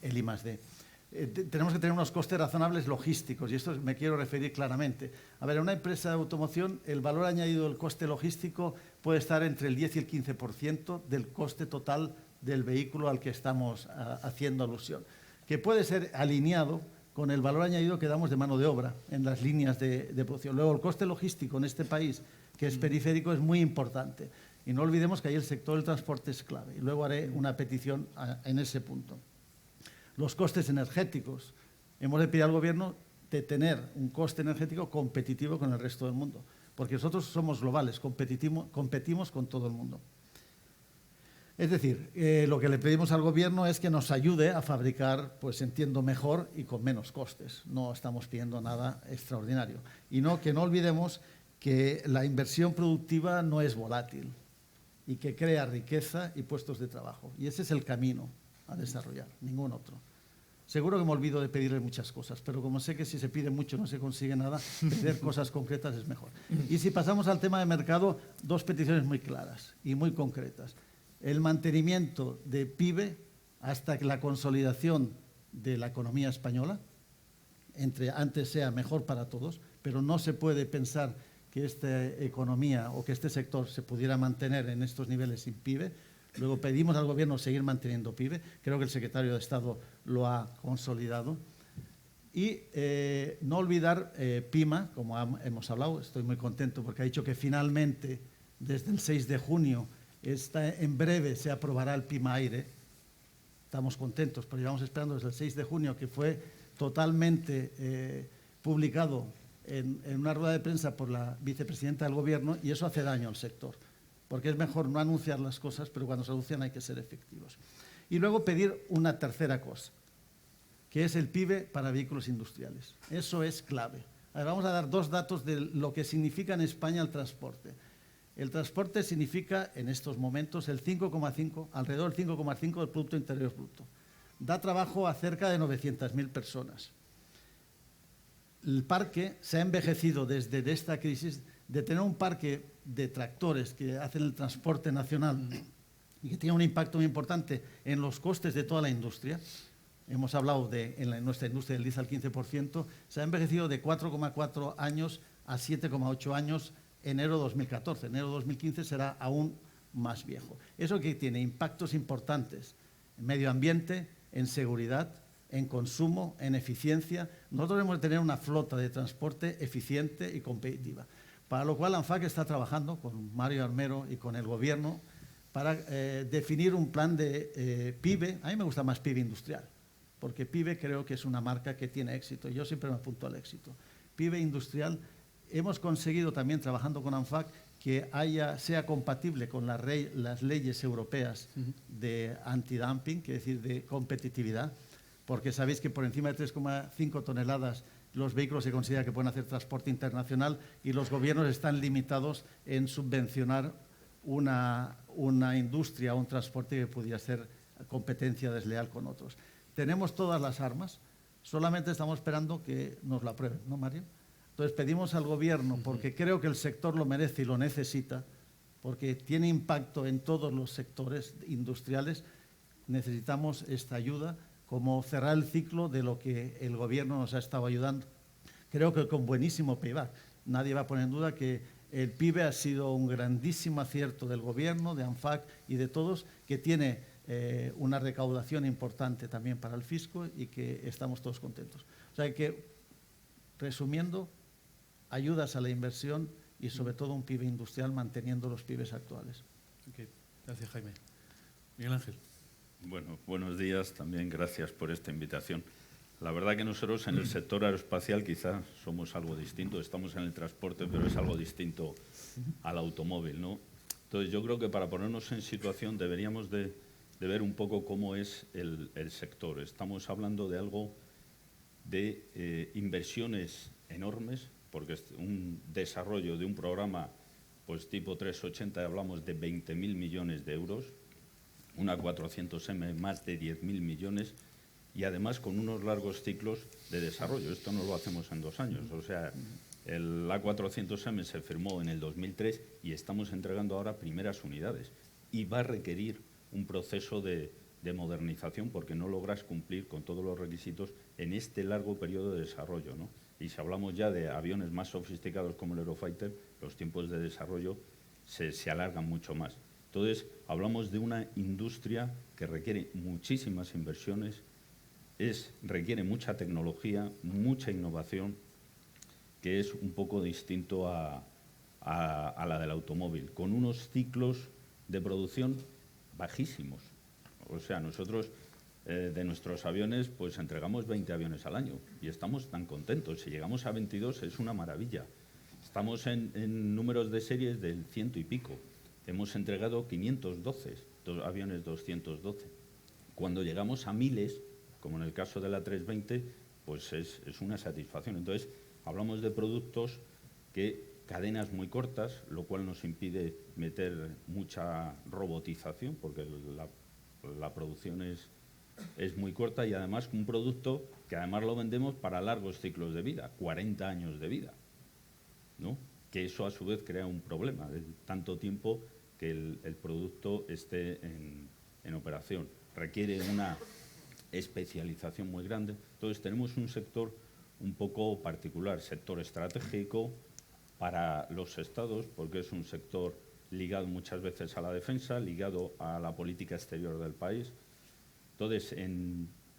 el I+D. Tenemos que tener unos costes razonables logísticos, y esto me quiero referir claramente. A ver, en una empresa de automoción, el valor añadido del coste logístico puede estar entre el 10 y el 15% del coste total del vehículo al que estamos haciendo alusión, que puede ser alineado con el valor añadido que damos de mano de obra en las líneas de producción. Luego, el coste logístico en este país, que es periférico, es muy importante. Y no olvidemos que ahí el sector del transporte es clave. Y luego haré una petición en ese punto. Los costes energéticos. Hemos de pedir al Gobierno de tener un coste energético competitivo con el resto del mundo, porque nosotros somos globales, competimos con todo el mundo. Es decir, lo que le pedimos al Gobierno es que nos ayude a fabricar, pues entiendo, mejor y con menos costes. No estamos pidiendo nada extraordinario. Y que no olvidemos que la inversión productiva no es volátil y que crea riqueza y puestos de trabajo. Y ese es el camino a desarrollar, ningún otro. Seguro que me olvido de pedirle muchas cosas, pero como sé que si se pide mucho no se consigue nada, pedir cosas concretas es mejor. Y si pasamos al tema de mercado, dos peticiones muy claras y muy concretas. El mantenimiento de PIB hasta que la consolidación de la economía española, antes sea mejor para todos, pero no se puede pensar que esta economía o que este sector se pudiera mantener en estos niveles sin PIB. Luego pedimos al Gobierno seguir manteniendo PIB. Creo que el secretario de Estado lo ha consolidado. Y no olvidar PIMA, como hemos hablado. Estoy muy contento porque ha dicho que finalmente, desde el 6 de junio, en breve se aprobará el PIMA Aire. Estamos contentos, pero llevamos esperando desde el 6 de junio, que fue totalmente publicado en una rueda de prensa por la vicepresidenta del Gobierno, y eso hace daño al sector. Porque es mejor no anunciar las cosas, pero cuando se anuncian hay que ser efectivos. Y luego pedir una tercera cosa, que es el PIB para vehículos industriales. Eso es clave. Vamos a dar dos datos de lo que significa en España el transporte. El transporte significa, en estos momentos, alrededor del 5,5% del Producto Interior Bruto. Da trabajo a cerca de 900.000 personas. El parque se ha envejecido desde esta crisis, de tener un parque de tractores que hacen el transporte nacional y que tiene un impacto muy importante en los costes de toda la industria. Hemos hablado en nuestra industria del diésel al 15%, se ha envejecido de 4,4 años a 7,8 años enero 2014. Enero 2015 será aún más viejo. Eso que tiene impactos importantes en medio ambiente, en seguridad, en consumo, en eficiencia. Nosotros debemos tener una flota de transporte eficiente y competitiva, para lo cual ANFAC está trabajando con Mario Armero y con el Gobierno para definir un plan de PIB. A mí me gusta más PIB industrial, porque PIB creo que es una marca que tiene éxito. Yo siempre me apunto al éxito. PIB industrial. Hemos conseguido también, trabajando con ANFAC, que sea compatible con las leyes europeas de antidumping, que es decir, de competitividad, porque sabéis que por encima de 3,5 toneladas los vehículos se considera que pueden hacer transporte internacional y los gobiernos están limitados en subvencionar una industria o un transporte que pudiera ser competencia desleal con otros. Tenemos todas las armas, solamente estamos esperando que nos la aprueben, ¿no, Mario? Entonces pedimos al Gobierno, porque creo que el sector lo merece y lo necesita, porque tiene impacto en todos los sectores industriales, necesitamos esta ayuda, como cerrar el ciclo de lo que el Gobierno nos ha estado ayudando. Creo que con buenísimo payback. Nadie va a poner en duda que el PIB ha sido un grandísimo acierto del Gobierno, de ANFAC y de todos, que tiene una recaudación importante también para el fisco y que estamos todos contentos. O sea que, resumiendo, ayudas a la inversión y sobre todo un PIB industrial manteniendo los PIBs actuales. Okay. Gracias, Jaime. Miguel Ángel. Bueno, buenos días. También gracias por esta invitación. La verdad que nosotros en el sector aeroespacial quizás somos algo distinto, estamos en el transporte, pero es algo distinto al automóvil, ¿no? Entonces yo creo que para ponernos en situación deberíamos de ver un poco cómo es el sector. Estamos hablando de algo de inversiones enormes, porque es un desarrollo de un programa pues tipo 380, hablamos de 20.000 millones de euros, una 400M más de 10.000 millones, y además con unos largos ciclos de desarrollo. Esto no lo hacemos en 2 años. O sea, el A400M se firmó en el 2003 y estamos entregando ahora primeras unidades. Y va a requerir un proceso de modernización porque no logras cumplir con todos los requisitos en este largo periodo de desarrollo, ¿no? Y si hablamos ya de aviones más sofisticados como el Eurofighter, los tiempos de desarrollo se alargan mucho más. Entonces, hablamos de una industria que requiere muchísimas inversiones, requiere mucha tecnología, mucha innovación, que es un poco distinto a la del automóvil, con unos ciclos de producción bajísimos. O sea, nosotros de nuestros aviones pues entregamos 20 aviones al año y estamos tan contentos. Si llegamos a 22 es una maravilla. Estamos en números de series del 100 y pico. Hemos entregado 512 aviones 212. Cuando llegamos a miles, como en el caso de la 320, pues es una satisfacción. Entonces, hablamos de productos cadenas muy cortas, lo cual nos impide meter mucha robotización, porque la producción es muy corta, y además un producto que además lo vendemos para largos ciclos de vida, 40 años de vida, ¿no? Que eso a su vez crea un problema de tanto tiempo que el producto esté en operación. Requiere una especialización muy grande. Entonces tenemos un sector un poco particular, sector estratégico para los estados, porque es un sector ligado muchas veces a la defensa, ligado a la política exterior del país. Entonces,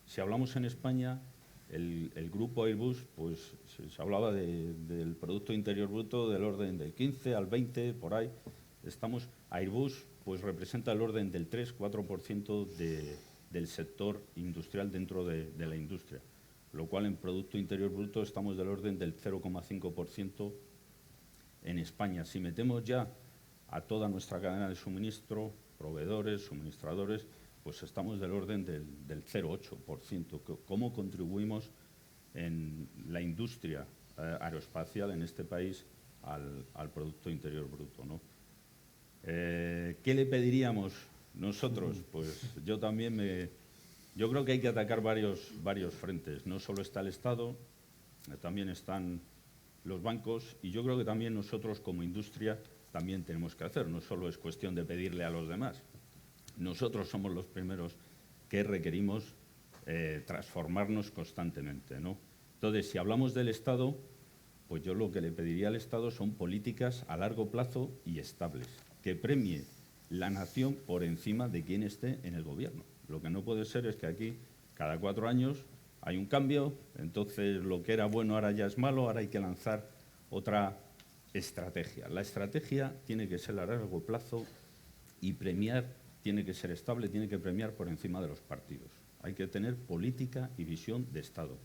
si hablamos en España, el grupo Airbus, pues se hablaba del Producto Interior Bruto del orden del 15 al 20, por ahí. Airbus pues representa el orden del 3-4% del sector industrial dentro de la industria, lo cual en Producto Interior Bruto estamos del orden del 0,5% en España. Si metemos ya a toda nuestra cadena de suministro, proveedores, suministradores, pues estamos del orden del 0,8%. ¿Cómo contribuimos en la industria aeroespacial en este país al Producto Interior Bruto, ¿no? ¿Qué le pediríamos nosotros? Pues yo creo que hay que atacar varios frentes. No solo está el Estado, también están los bancos, y yo creo que también nosotros como industria también tenemos que hacer. No solo es cuestión de pedirle a los demás. Nosotros somos los primeros que requerimos transformarnos constantemente, ¿no? Entonces, si hablamos del Estado, pues yo lo que le pediría al Estado son políticas a largo plazo y estables, que premie la nación por encima de quien esté en el gobierno. Lo que no puede ser es que aquí cada 4 años hay un cambio, entonces lo que era bueno ahora ya es malo, ahora hay que lanzar otra estrategia. La estrategia tiene que ser a largo plazo y tiene que ser estable, tiene que premiar por encima de los partidos. Hay que tener política y visión de Estado.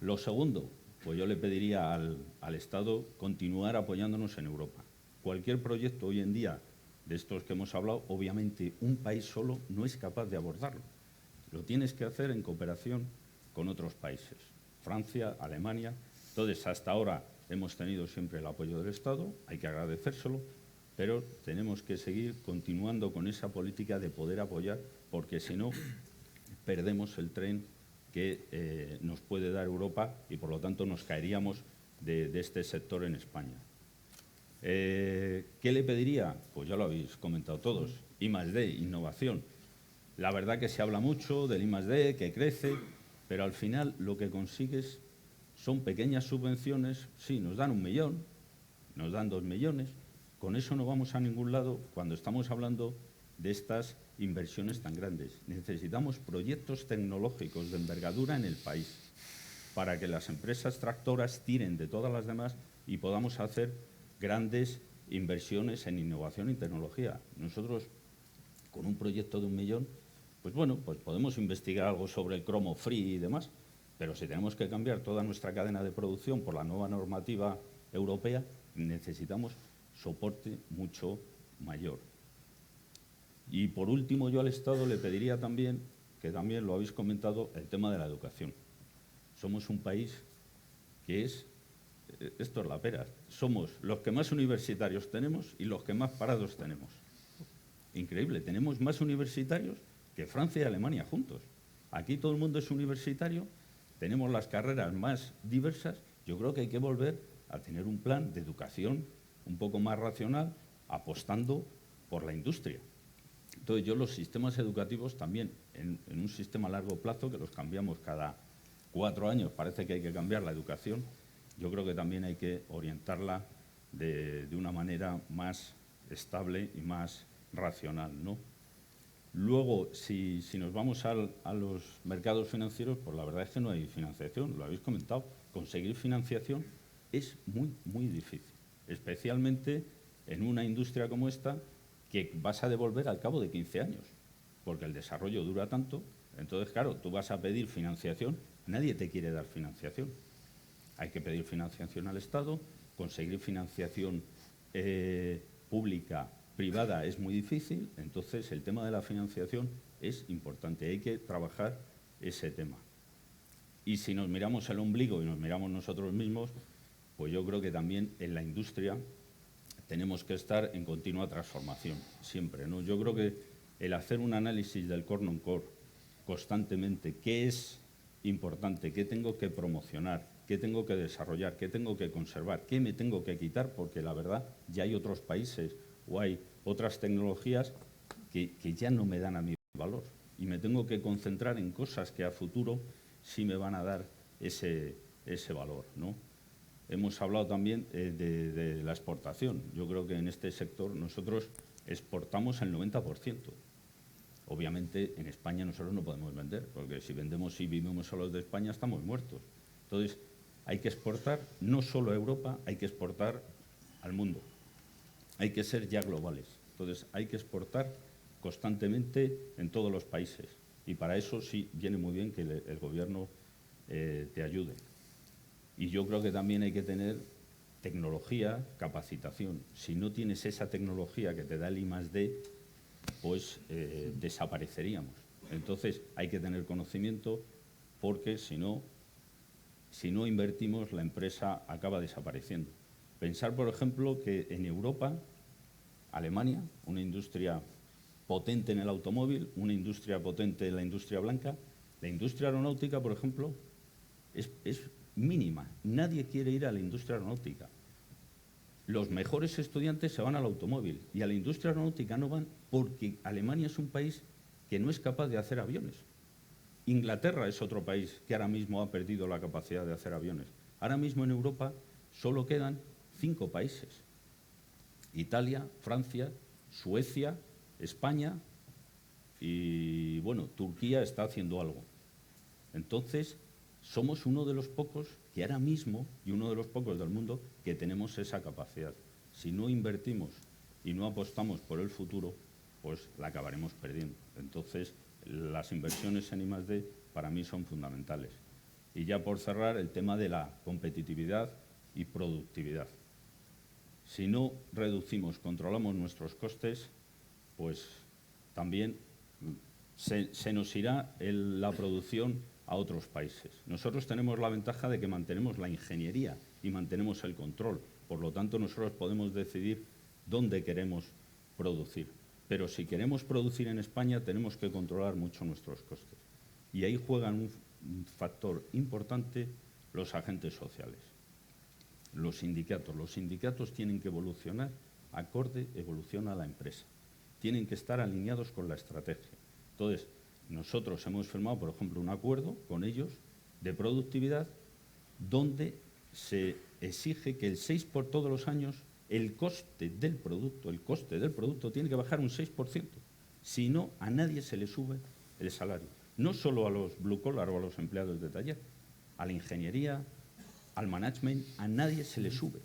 Lo segundo, pues yo le pediría al Estado continuar apoyándonos en Europa. Cualquier proyecto hoy en día de estos que hemos hablado, obviamente un país solo no es capaz de abordarlo. Lo tienes que hacer en cooperación con otros países, Francia, Alemania. Entonces, hasta ahora hemos tenido siempre el apoyo del Estado, hay que agradecérselo, pero tenemos que seguir continuando con esa política de poder apoyar, porque si no, perdemos el tren que nos puede dar Europa y, por lo tanto, nos caeríamos de este sector en España. ¿Qué le pediría? Pues ya lo habéis comentado todos, I+D, innovación. La verdad que se habla mucho del I+D, que crece, pero al final lo que consigues son pequeñas subvenciones. Sí, nos dan 1 millón, nos dan 2 millones, con eso no vamos a ningún lado cuando estamos hablando de estas inversiones tan grandes. Necesitamos proyectos tecnológicos de envergadura en el país para que las empresas tractoras tiren de todas las demás y podamos hacer grandes inversiones en innovación y tecnología. Nosotros, con un proyecto de 1 millón, pues bueno, pues podemos investigar algo sobre el cromo free y demás, Pero si tenemos que cambiar toda nuestra cadena de producción por la nueva normativa europea, necesitamos soporte mucho mayor. Y por último, yo al Estado le pediría también, que también lo habéis comentado, el tema de la educación. Somos un país que esto es la pera, somos los que más universitarios tenemos y los que más parados tenemos. Increíble, tenemos más universitarios que Francia y Alemania juntos. Aquí todo el mundo es universitario, tenemos las carreras más diversas. Yo creo que hay que volver a tener un plan de educación un poco más racional, apostando por la industria. Entonces, yo los sistemas educativos también, en un sistema a largo plazo, que los cambiamos cada 4 años, parece que hay que cambiar la educación, yo creo que también hay que orientarla de una manera más estable y más racional, ¿no? Luego, si nos vamos a los mercados financieros, pues la verdad es que no hay financiación, lo habéis comentado. Conseguir financiación es muy, muy difícil, especialmente en una industria como esta, que vas a devolver al cabo de 15 años, porque el desarrollo dura tanto. Entonces, claro, tú vas a pedir financiación, nadie te quiere dar financiación. Hay que pedir financiación al Estado, conseguir financiación pública, privada es muy difícil, entonces el tema de la financiación es importante, hay que trabajar ese tema. Y si nos miramos el ombligo y nos miramos nosotros mismos, pues yo creo que también en la industria tenemos que estar en continua transformación, siempre, ¿no? Yo creo que el hacer un análisis del core non-core constantemente, qué es importante, qué tengo que promocionar, qué tengo que desarrollar, qué tengo que conservar, qué me tengo que quitar, porque la verdad ya hay otros países o hay otras tecnologías que ya no me dan a mí valor y me tengo que concentrar en cosas que a futuro sí me van a dar ese valor, ¿no? Hemos hablado también de la exportación. Yo creo que en este sector nosotros exportamos el 90%. Obviamente en España nosotros no podemos vender, porque si vendemos y vivimos solo de España estamos muertos. Entonces hay que exportar no solo a Europa, hay que exportar al mundo. Hay que ser ya globales. Entonces hay que exportar constantemente en todos los países. Y para eso sí viene muy bien que el gobierno te ayude. Y yo creo que también hay que tener tecnología, capacitación. Si no tienes esa tecnología que te da el I+D, pues desapareceríamos. Entonces hay que tener conocimiento, porque si no invertimos, la empresa acaba desapareciendo. Pensar, por ejemplo, que en Europa, Alemania, una industria potente en el automóvil, una industria potente en la industria blanca, la industria aeronáutica, por ejemplo, es mínima. Nadie quiere ir a la industria aeronáutica. Los mejores estudiantes se van al automóvil y a la industria aeronáutica no van, porque Alemania es un país que no es capaz de hacer aviones. Inglaterra es otro país que ahora mismo ha perdido la capacidad de hacer aviones. Ahora mismo en Europa solo quedan 5 países. Italia, Francia, Suecia, España y, bueno, Turquía está haciendo algo. Entonces, somos uno de los pocos que ahora mismo, y uno de los pocos del mundo, que tenemos esa capacidad. Si no invertimos y no apostamos por el futuro, pues la acabaremos perdiendo. Entonces, las inversiones en I+D para mí son fundamentales. Y ya por cerrar, el tema de la competitividad y productividad. Si no reducimos, controlamos nuestros costes, pues también se nos irá la producción a otros países. Nosotros tenemos la ventaja de que mantenemos la ingeniería y mantenemos el control. Por lo tanto, nosotros podemos decidir dónde queremos producir. Pero si queremos producir en España, tenemos que controlar mucho nuestros costes. Y ahí juegan un factor importante los agentes sociales. Los sindicatos tienen que evolucionar acorde evoluciona la empresa. Tienen que estar alineados con la estrategia. Entonces, nosotros hemos firmado, por ejemplo, un acuerdo con ellos de productividad donde se exige que el 6 por todos los años el coste del producto tiene que bajar un 6%. Si no, a nadie se le sube el salario. No solo a los blue collar o a los empleados de taller, a la ingeniería, al management, a nadie se le sube.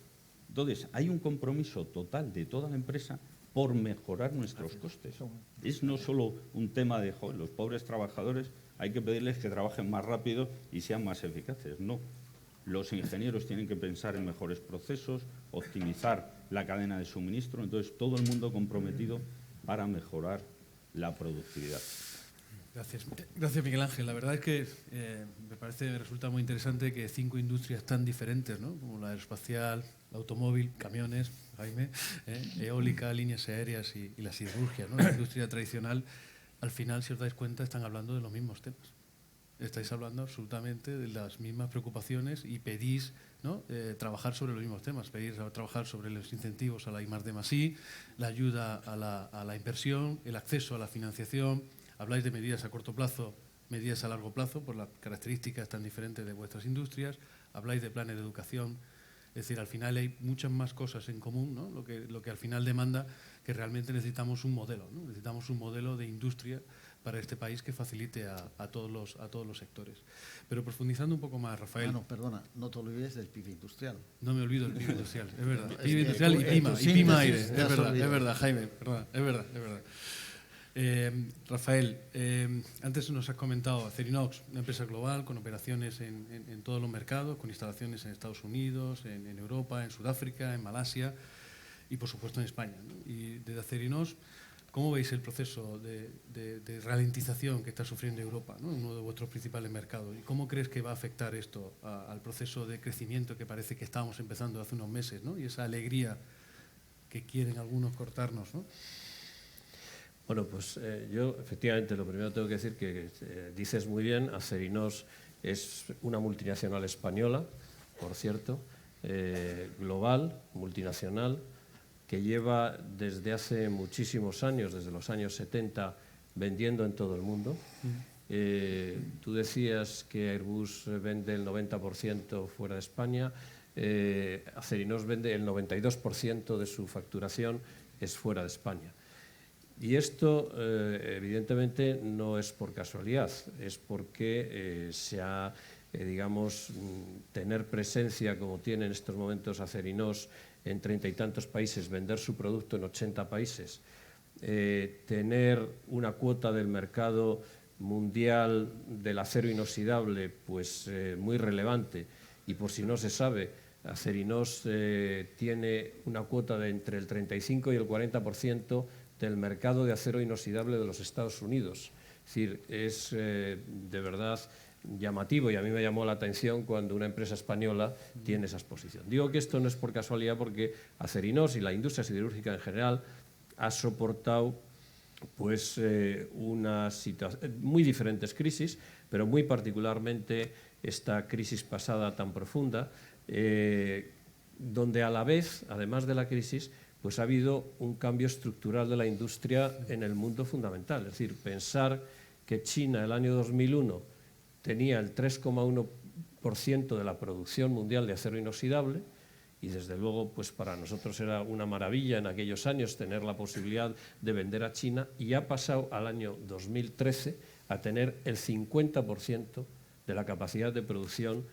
Entonces, hay un compromiso total de toda la empresa por mejorar nuestros costes. Es no solo un tema de joder, los pobres trabajadores, hay que pedirles que trabajen más rápido y sean más eficaces. No, los ingenieros tienen que pensar en mejores procesos, optimizar la cadena de suministro, entonces todo el mundo comprometido para mejorar la productividad. Gracias. Gracias, Miguel Ángel. La verdad es que me resulta muy interesante que 5 industrias tan diferentes, ¿no?, como la aeroespacial, el automóvil, camiones, Jaime, eólica, líneas aéreas y la siderurgia, ¿no?, la industria tradicional, al final, si os dais cuenta, están hablando de los mismos temas. Estáis hablando absolutamente de las mismas preocupaciones y pedís, ¿no?, trabajar sobre los mismos temas. Pedís trabajar sobre los incentivos a la I+D+I, la ayuda a la inversión, el acceso a la financiación. Habláis de medidas a corto plazo, medidas a largo plazo, por las características tan diferentes de vuestras industrias. Habláis de planes de educación. Es decir, al final hay muchas más cosas en común, ¿no?, lo que al final demanda que realmente necesitamos un modelo, ¿no? Necesitamos un modelo de industria para este país que facilite a todos los sectores. Pero profundizando un poco más, Rafael. No, perdona, no te olvides del PIB industrial. No me olvido del PIB industrial, es verdad. Es PIB que industrial tú, y en PIMA, tu y PIMA aire. síntesis te has Es olvidado. verdad, Jaime, perdona, es verdad. Rafael, antes nos has comentado Acerinox, una empresa global con operaciones en todos los mercados, con instalaciones en Estados Unidos, en Europa, en Sudáfrica, en Malasia y, por supuesto, en España, ¿no? Y desde Acerinox, ¿cómo veis el proceso de ralentización que está sufriendo Europa, ¿no?, uno de vuestros principales mercados? ¿Y cómo crees que va a afectar esto al proceso de crecimiento que parece que estábamos empezando hace unos meses, ¿no?, y esa alegría que quieren algunos cortarnos, ¿no? Bueno, pues yo efectivamente lo primero tengo que decir que dices muy bien, Acerinox es una multinacional española, por cierto, global, multinacional, que lleva desde hace muchísimos años, desde los años 70, vendiendo en todo el mundo. Tú decías que Airbus vende el 90% fuera de España, Acerinox vende el 92% de su facturación es fuera de España. Y esto, evidentemente, no es por casualidad, es porque digamos, tener presencia, como tiene en estos momentos Acerinox, en 30 y tantos países, vender su producto en 80 países, tener una cuota del mercado mundial del acero inoxidable pues, muy relevante, y por si no se sabe, Acerinox tiene una cuota de entre el 35 y el 40% del mercado de acero inoxidable de los Estados Unidos. Es decir, es de verdad llamativo, y a mí me llamó la atención cuando una empresa española tiene esa exposición. Digo que esto no es por casualidad, porque Acerinox y la industria siderúrgica en general ha soportado pues, muy diferentes crisis, pero muy particularmente esta crisis pasada tan profunda, donde a la vez, además de la crisis, pues ha habido un cambio estructural de la industria en el mundo fundamental. Es decir, pensar que China el año 2001 tenía el 3,1% de la producción mundial de acero inoxidable, y desde luego pues para nosotros era una maravilla en aquellos años tener la posibilidad de vender a China, y ha pasado al año 2013 a tener el 50% de la capacidad de producción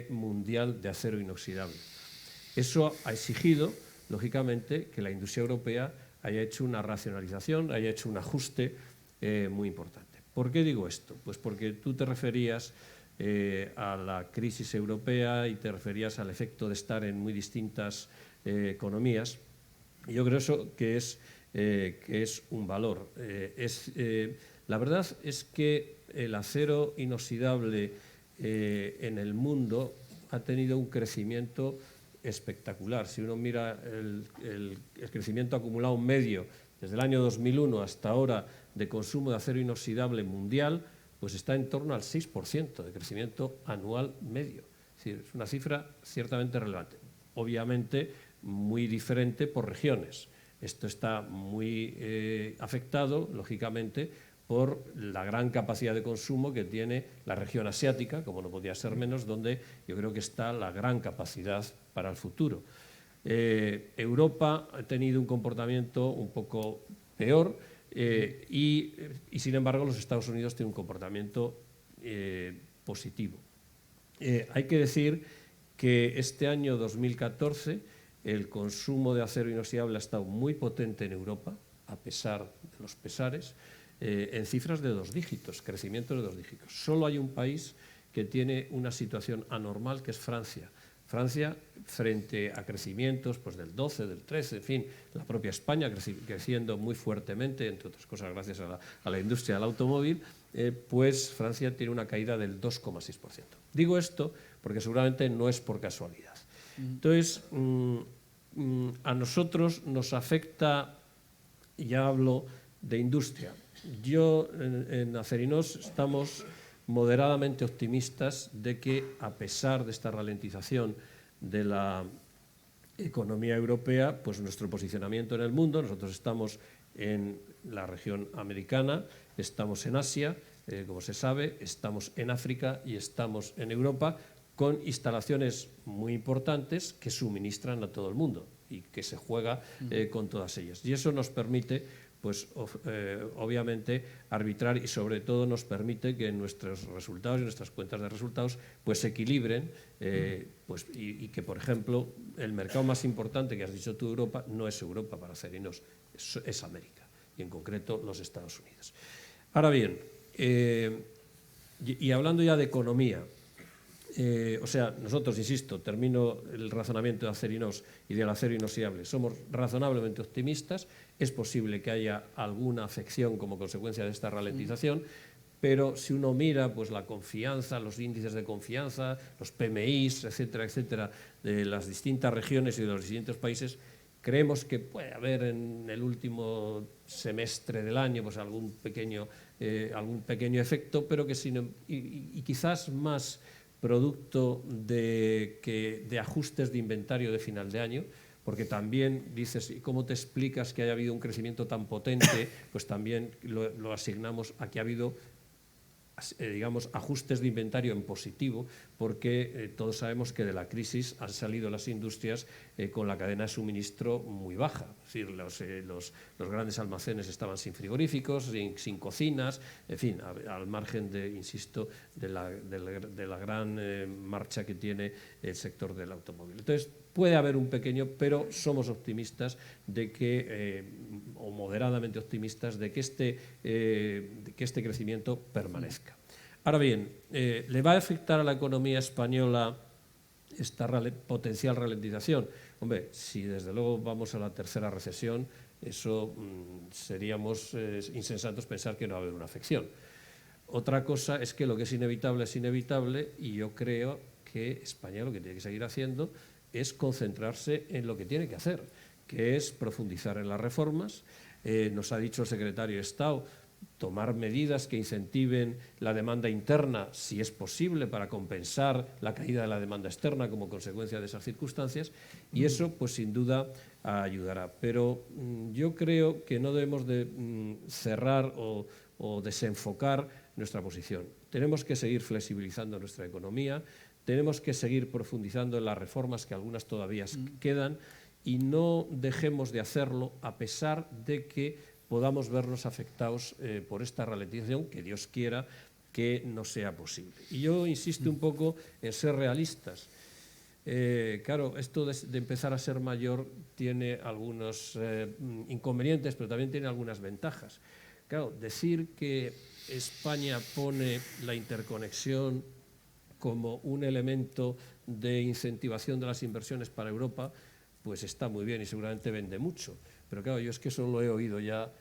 mundial de acero inoxidable. Eso ha exigido, lógicamente, que la industria europea haya hecho una racionalización, haya hecho un ajuste muy importante. ¿Por qué digo esto? Pues porque tú te referías a la crisis europea y te referías al efecto de estar en muy distintas economías. Y yo creo eso que es un valor. La verdad es que el acero inoxidable en el mundo ha tenido un crecimiento espectacular. Si uno mira el crecimiento acumulado medio desde el año 2001 hasta ahora de consumo de acero inoxidable mundial, pues está en torno al 6% de crecimiento anual medio. Es decir, es una cifra ciertamente relevante. Obviamente muy diferente por regiones. Esto está muy afectado, lógicamente, por la gran capacidad de consumo que tiene la región asiática, como no podía ser menos, donde yo creo que está la gran capacidad para el futuro. Europa ha tenido un comportamiento un poco peor y sin embargo los Estados Unidos tienen un comportamiento positivo. Hay que decir que este año 2014 el consumo de acero inoxidable ha estado muy potente en Europa, a pesar de los pesares, en cifras de 2 dígitos, crecimiento de 2 dígitos. Solo hay un país que tiene una situación anormal, que es Francia. Francia, frente a crecimientos pues, del 12, del 13, en fin, la propia España creciendo muy fuertemente, entre otras cosas gracias a la industria del automóvil, pues Francia tiene una caída del 2,6%. Digo esto porque seguramente no es por casualidad. Entonces, a nosotros nos afecta, y ya hablo de industria. Yo en Acerinox estamos moderadamente optimistas de que, a pesar de esta ralentización de la economía europea, pues nuestro posicionamiento en el mundo, nosotros estamos en la región americana, estamos en Asia, como se sabe, estamos en África y estamos en Europa, con instalaciones muy importantes que suministran a todo el mundo y que se juega con todas ellas. Y eso nos permite, pues obviamente, arbitrar y sobre todo nos permite que nuestros resultados y nuestras cuentas de resultados pues se equilibren pues, y que, por ejemplo, el mercado más importante que has dicho tú, Europa, no es Europa para Acerinox, es América y en concreto los Estados Unidos. Ahora bien, y hablando ya de economía, o sea, nosotros, insisto, termino el razonamiento de Acerinox y del acero inoxidable, somos razonablemente optimistas, es posible que haya alguna afección como consecuencia de esta ralentización, pero si uno mira pues, la confianza, los índices de confianza, los PMIs, etcétera, etcétera, de las distintas regiones y de los distintos países, creemos que puede haber en el último semestre del año pues, algún pequeño efecto, pero que y quizás más producto de ajustes de inventario de final de año, porque también dices, ¿y cómo te explicas que haya habido un crecimiento tan potente? Pues también lo asignamos a que ha habido, digamos, ajustes de inventario en positivo, porque todos sabemos que de la crisis han salido las industrias con la cadena de suministro muy baja. Es decir, los grandes almacenes estaban sin frigoríficos, sin cocinas, en fin, al margen, insisto, de la gran marcha que tiene el sector del automóvil. Entonces, puede haber un pequeño, pero somos optimistas de que, o moderadamente optimistas, de que este crecimiento permanezca. Ahora bien, ¿le va a afectar a la economía española esta potencial ralentización? Hombre, si desde luego vamos a la tercera recesión, eso seríamos insensatos pensar que no va a haber una afección. Otra cosa es que lo que es inevitable, y yo creo que España lo que tiene que seguir haciendo es concentrarse en lo que tiene que hacer, que es profundizar en las reformas. Nos ha dicho el secretario de Estado, tomar medidas que incentiven la demanda interna, si es posible, para compensar la caída de la demanda externa como consecuencia de esas circunstancias, y eso, pues sin duda, ayudará. Pero yo creo que no debemos de cerrar o desenfocar nuestra posición. Tenemos que seguir flexibilizando nuestra economía, tenemos que seguir profundizando en las reformas, que algunas todavía quedan, y no dejemos de hacerlo a pesar de que podamos vernos afectados por esta ralentización, que Dios quiera que no sea posible. Y yo insisto un poco en ser realistas. Claro, esto de empezar a ser mayor tiene algunos inconvenientes, pero también tiene algunas ventajas. Claro, decir que España pone la interconexión como un elemento de incentivación de las inversiones para Europa, pues está muy bien y seguramente vende mucho. Pero claro, yo es que eso lo he oído ya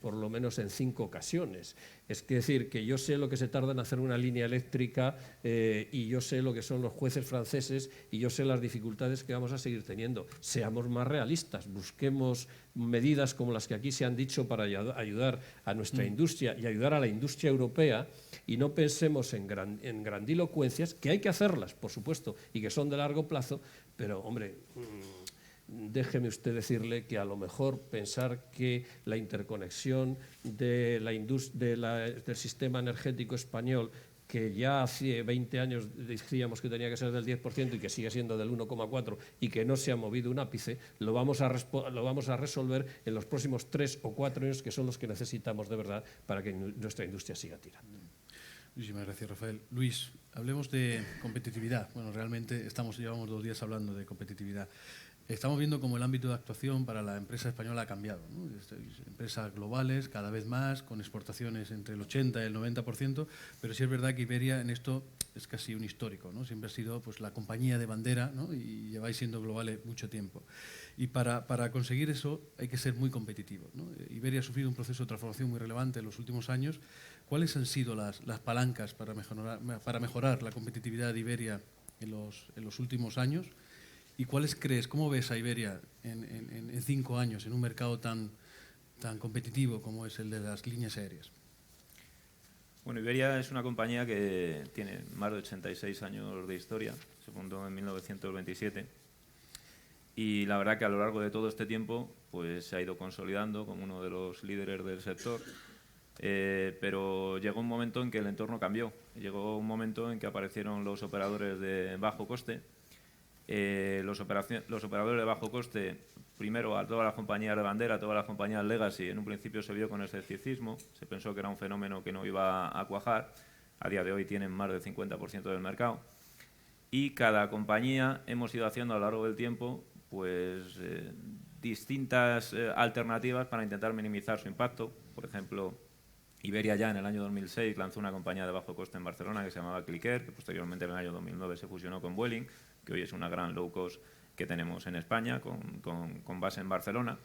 por lo menos en 5 ocasiones. Es decir, que yo sé lo que se tarda en hacer una línea eléctrica y yo sé lo que son los jueces franceses y yo sé las dificultades que vamos a seguir teniendo. Seamos más realistas, busquemos medidas como las que aquí se han dicho para ayudar a nuestra industria y ayudar a la industria europea, y no pensemos en grandilocuencias, que hay que hacerlas, por supuesto, y que son de largo plazo, pero, hombre, déjeme usted decirle que a lo mejor pensar que la interconexión del sistema energético español, que ya hace 20 años decíamos que tenía que ser del 10% y que sigue siendo del 1,4% y que no se ha movido un ápice, lo vamos a resolver en los próximos 3 o 4 años, que son los que necesitamos de verdad para que nuestra industria siga tirando. Muchísimas gracias, Rafael. Luis, hablemos de competitividad. Bueno, realmente llevamos 2 días hablando de competitividad. estamos viendo cómo el ámbito de actuación para la empresa española ha cambiado, ¿no? Empresas globales, cada vez más, con exportaciones entre el 80 y el 90%, pero sí es verdad que Iberia en esto es casi un histórico, ¿no? Siempre ha sido pues, la compañía de bandera, ¿no? Y lleváis siendo globales mucho tiempo. Y para conseguir eso hay que ser muy competitivo, ¿no? Iberia ha sufrido un proceso de transformación muy relevante en los últimos años. ¿Cuáles han sido las palancas para mejorar la competitividad de Iberia en los últimos años? ¿Y cuáles crees, cómo ves a Iberia en 5 años en un mercado tan competitivo como es el de las líneas aéreas? Bueno, Iberia es una compañía que tiene más de 86 años de historia, se fundó en 1927 y la verdad que a lo largo de todo este tiempo pues, se ha ido consolidando como uno de los líderes del sector, pero llegó un momento en que el entorno cambió, llegó un momento en que aparecieron los operadores de bajo coste. Los operadores de bajo coste, primero a todas las compañías de bandera, a todas las compañías legacy, en un principio se vio con escepticismo, se pensó que era un fenómeno que no iba a cuajar, a día de hoy tienen más del 50% del mercado y cada compañía hemos ido haciendo a lo largo del tiempo pues, distintas alternativas para intentar minimizar su impacto. Por ejemplo, Iberia ya en el año 2006 lanzó una compañía de bajo coste en Barcelona que se llamaba Clicker, que posteriormente en el año 2009 se fusionó con Vueling, que hoy es una gran low cost que tenemos en España, con base en Barcelona.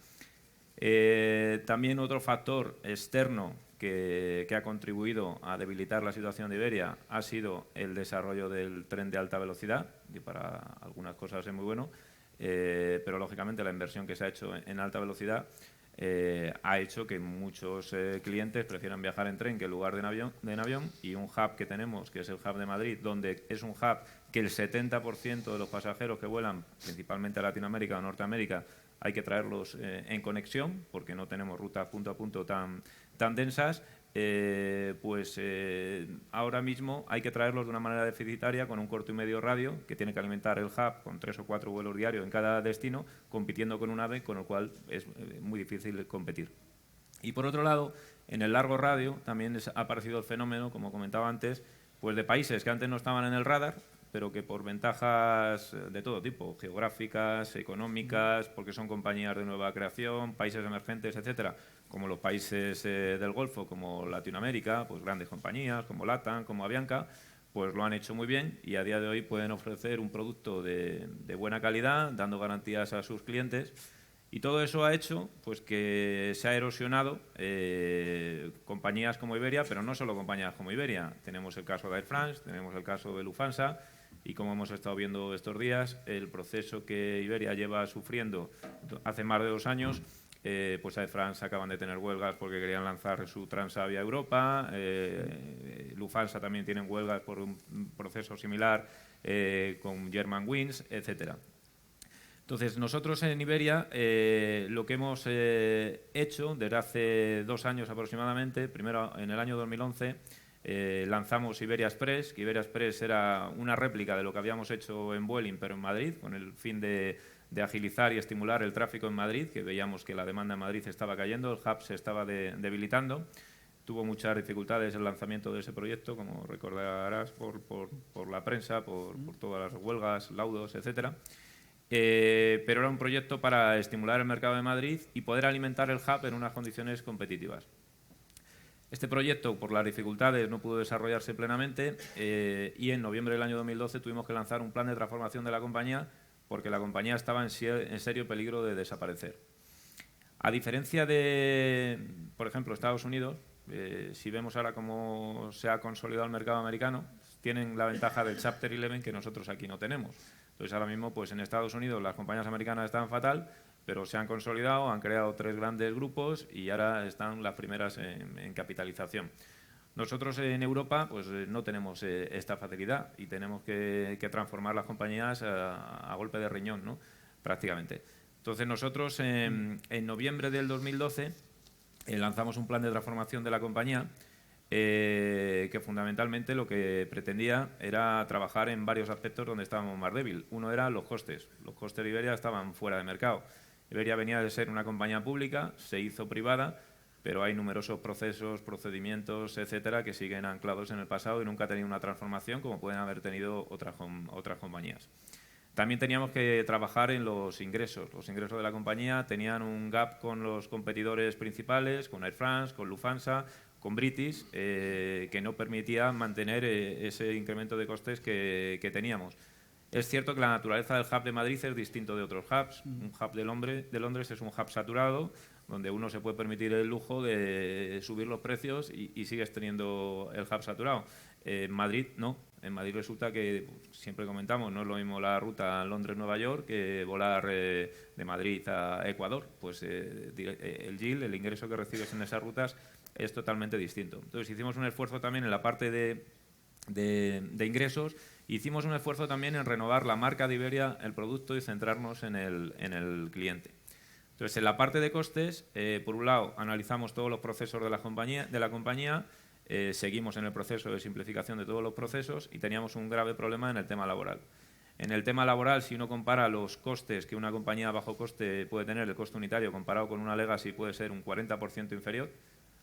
También otro factor externo que ha contribuido a debilitar la situación de Iberia ha sido el desarrollo del tren de alta velocidad, que para algunas cosas es muy bueno, pero lógicamente la inversión que se ha hecho en alta velocidad ha hecho que muchos clientes prefieran viajar en tren que en lugar de en avión, y un hub que tenemos, que es el hub de Madrid, donde es un hub que el 70% de los pasajeros que vuelan, principalmente a Latinoamérica o Norteamérica, hay que traerlos en conexión, porque no tenemos rutas punto a punto tan densas, ahora mismo hay que traerlos de una manera deficitaria con un corto y medio radio que tiene que alimentar el hub con 3 o 4 vuelos diarios en cada destino, compitiendo con un AVE, con lo cual es muy difícil competir. Y por otro lado, en el largo radio también ha aparecido el fenómeno, como comentaba antes, pues de países que antes no estaban en el radar, pero que por ventajas de todo tipo, geográficas, económicas, porque son compañías de nueva creación, países emergentes, etcétera, como los países del Golfo, como Latinoamérica, pues grandes compañías como LATAM, como Avianca, pues lo han hecho muy bien y a día de hoy pueden ofrecer un producto de buena calidad, dando garantías a sus clientes. Y todo eso ha hecho pues, que se ha erosionado compañías como Iberia, pero no solo compañías como Iberia. Tenemos el caso de Air France, tenemos el caso de Lufthansa y, como hemos estado viendo estos días, el proceso que Iberia lleva sufriendo hace más de 2 años, pues Air France acaban de tener huelgas porque querían lanzar su Transavia a Europa, Lufthansa también tienen huelgas por un proceso similar con Germanwings, etcétera. Entonces, nosotros en Iberia lo que hemos hecho desde hace 2 años aproximadamente, primero en el año 2011, lanzamos Iberia Express, que Iberia Express era una réplica de lo que habíamos hecho en Vueling, pero en Madrid, con el fin de agilizar y estimular el tráfico en Madrid, que veíamos que la demanda en Madrid estaba cayendo, el hub se estaba debilitando. Tuvo muchas dificultades el lanzamiento de ese proyecto, como recordarás, por la prensa, por todas las huelgas, laudos, etcétera. Pero era un proyecto para estimular el mercado de Madrid y poder alimentar el hub en unas condiciones competitivas. Este proyecto, por las dificultades, no pudo desarrollarse plenamente y en noviembre del año 2012 tuvimos que lanzar un plan de transformación de la compañía porque la compañía estaba en serio peligro de desaparecer. A diferencia de, por ejemplo, Estados Unidos, si vemos ahora cómo se ha consolidado el mercado americano, tienen la ventaja del Chapter 11 que nosotros aquí no tenemos. Entonces, ahora mismo, pues en Estados Unidos las compañías americanas están fatal, pero se han consolidado, han creado 3 grandes grupos y ahora están las primeras en capitalización. Nosotros en Europa pues no tenemos esta facilidad y tenemos que transformar las compañías a golpe de riñón, ¿no? Prácticamente. Entonces, nosotros en noviembre del 2012 lanzamos un plan de transformación de la compañía que fundamentalmente lo que pretendía era trabajar en varios aspectos donde estábamos más débil. Uno era los costes. Los costes de Iberia estaban fuera de mercado. Iberia venía de ser una compañía pública, se hizo privada, pero hay numerosos procesos, procedimientos, etcétera, que siguen anclados en el pasado y nunca ha tenido una transformación como pueden haber tenido otras compañías. También teníamos que trabajar en los ingresos. Los ingresos de la compañía tenían un gap con los competidores principales, con Air France, con Lufthansa, con British, que no permitía mantener ese incremento de costes que teníamos. Es cierto que la naturaleza del hub de Madrid es distinto de otros hubs. Un hub de Londres es un hub saturado, donde uno se puede permitir el lujo de subir los precios y sigues teniendo el hub saturado. En Madrid no. En Madrid resulta que, siempre comentamos, no es lo mismo la ruta Londres-Nueva York que volar de Madrid a Ecuador. Pues el yield, el ingreso que recibes en esas rutas, es totalmente distinto. Entonces hicimos un esfuerzo también en la parte de ingresos. Hicimos un esfuerzo también en renovar la marca de Iberia, el producto, y centrarnos en el cliente. Entonces, en la parte de costes, por un lado, analizamos todos los procesos de la compañía, seguimos en el proceso de simplificación de todos los procesos y teníamos un grave problema en el tema laboral. En el tema laboral, si uno compara los costes que una compañía a bajo coste puede tener, el coste unitario comparado con una legacy puede ser un 40% inferior.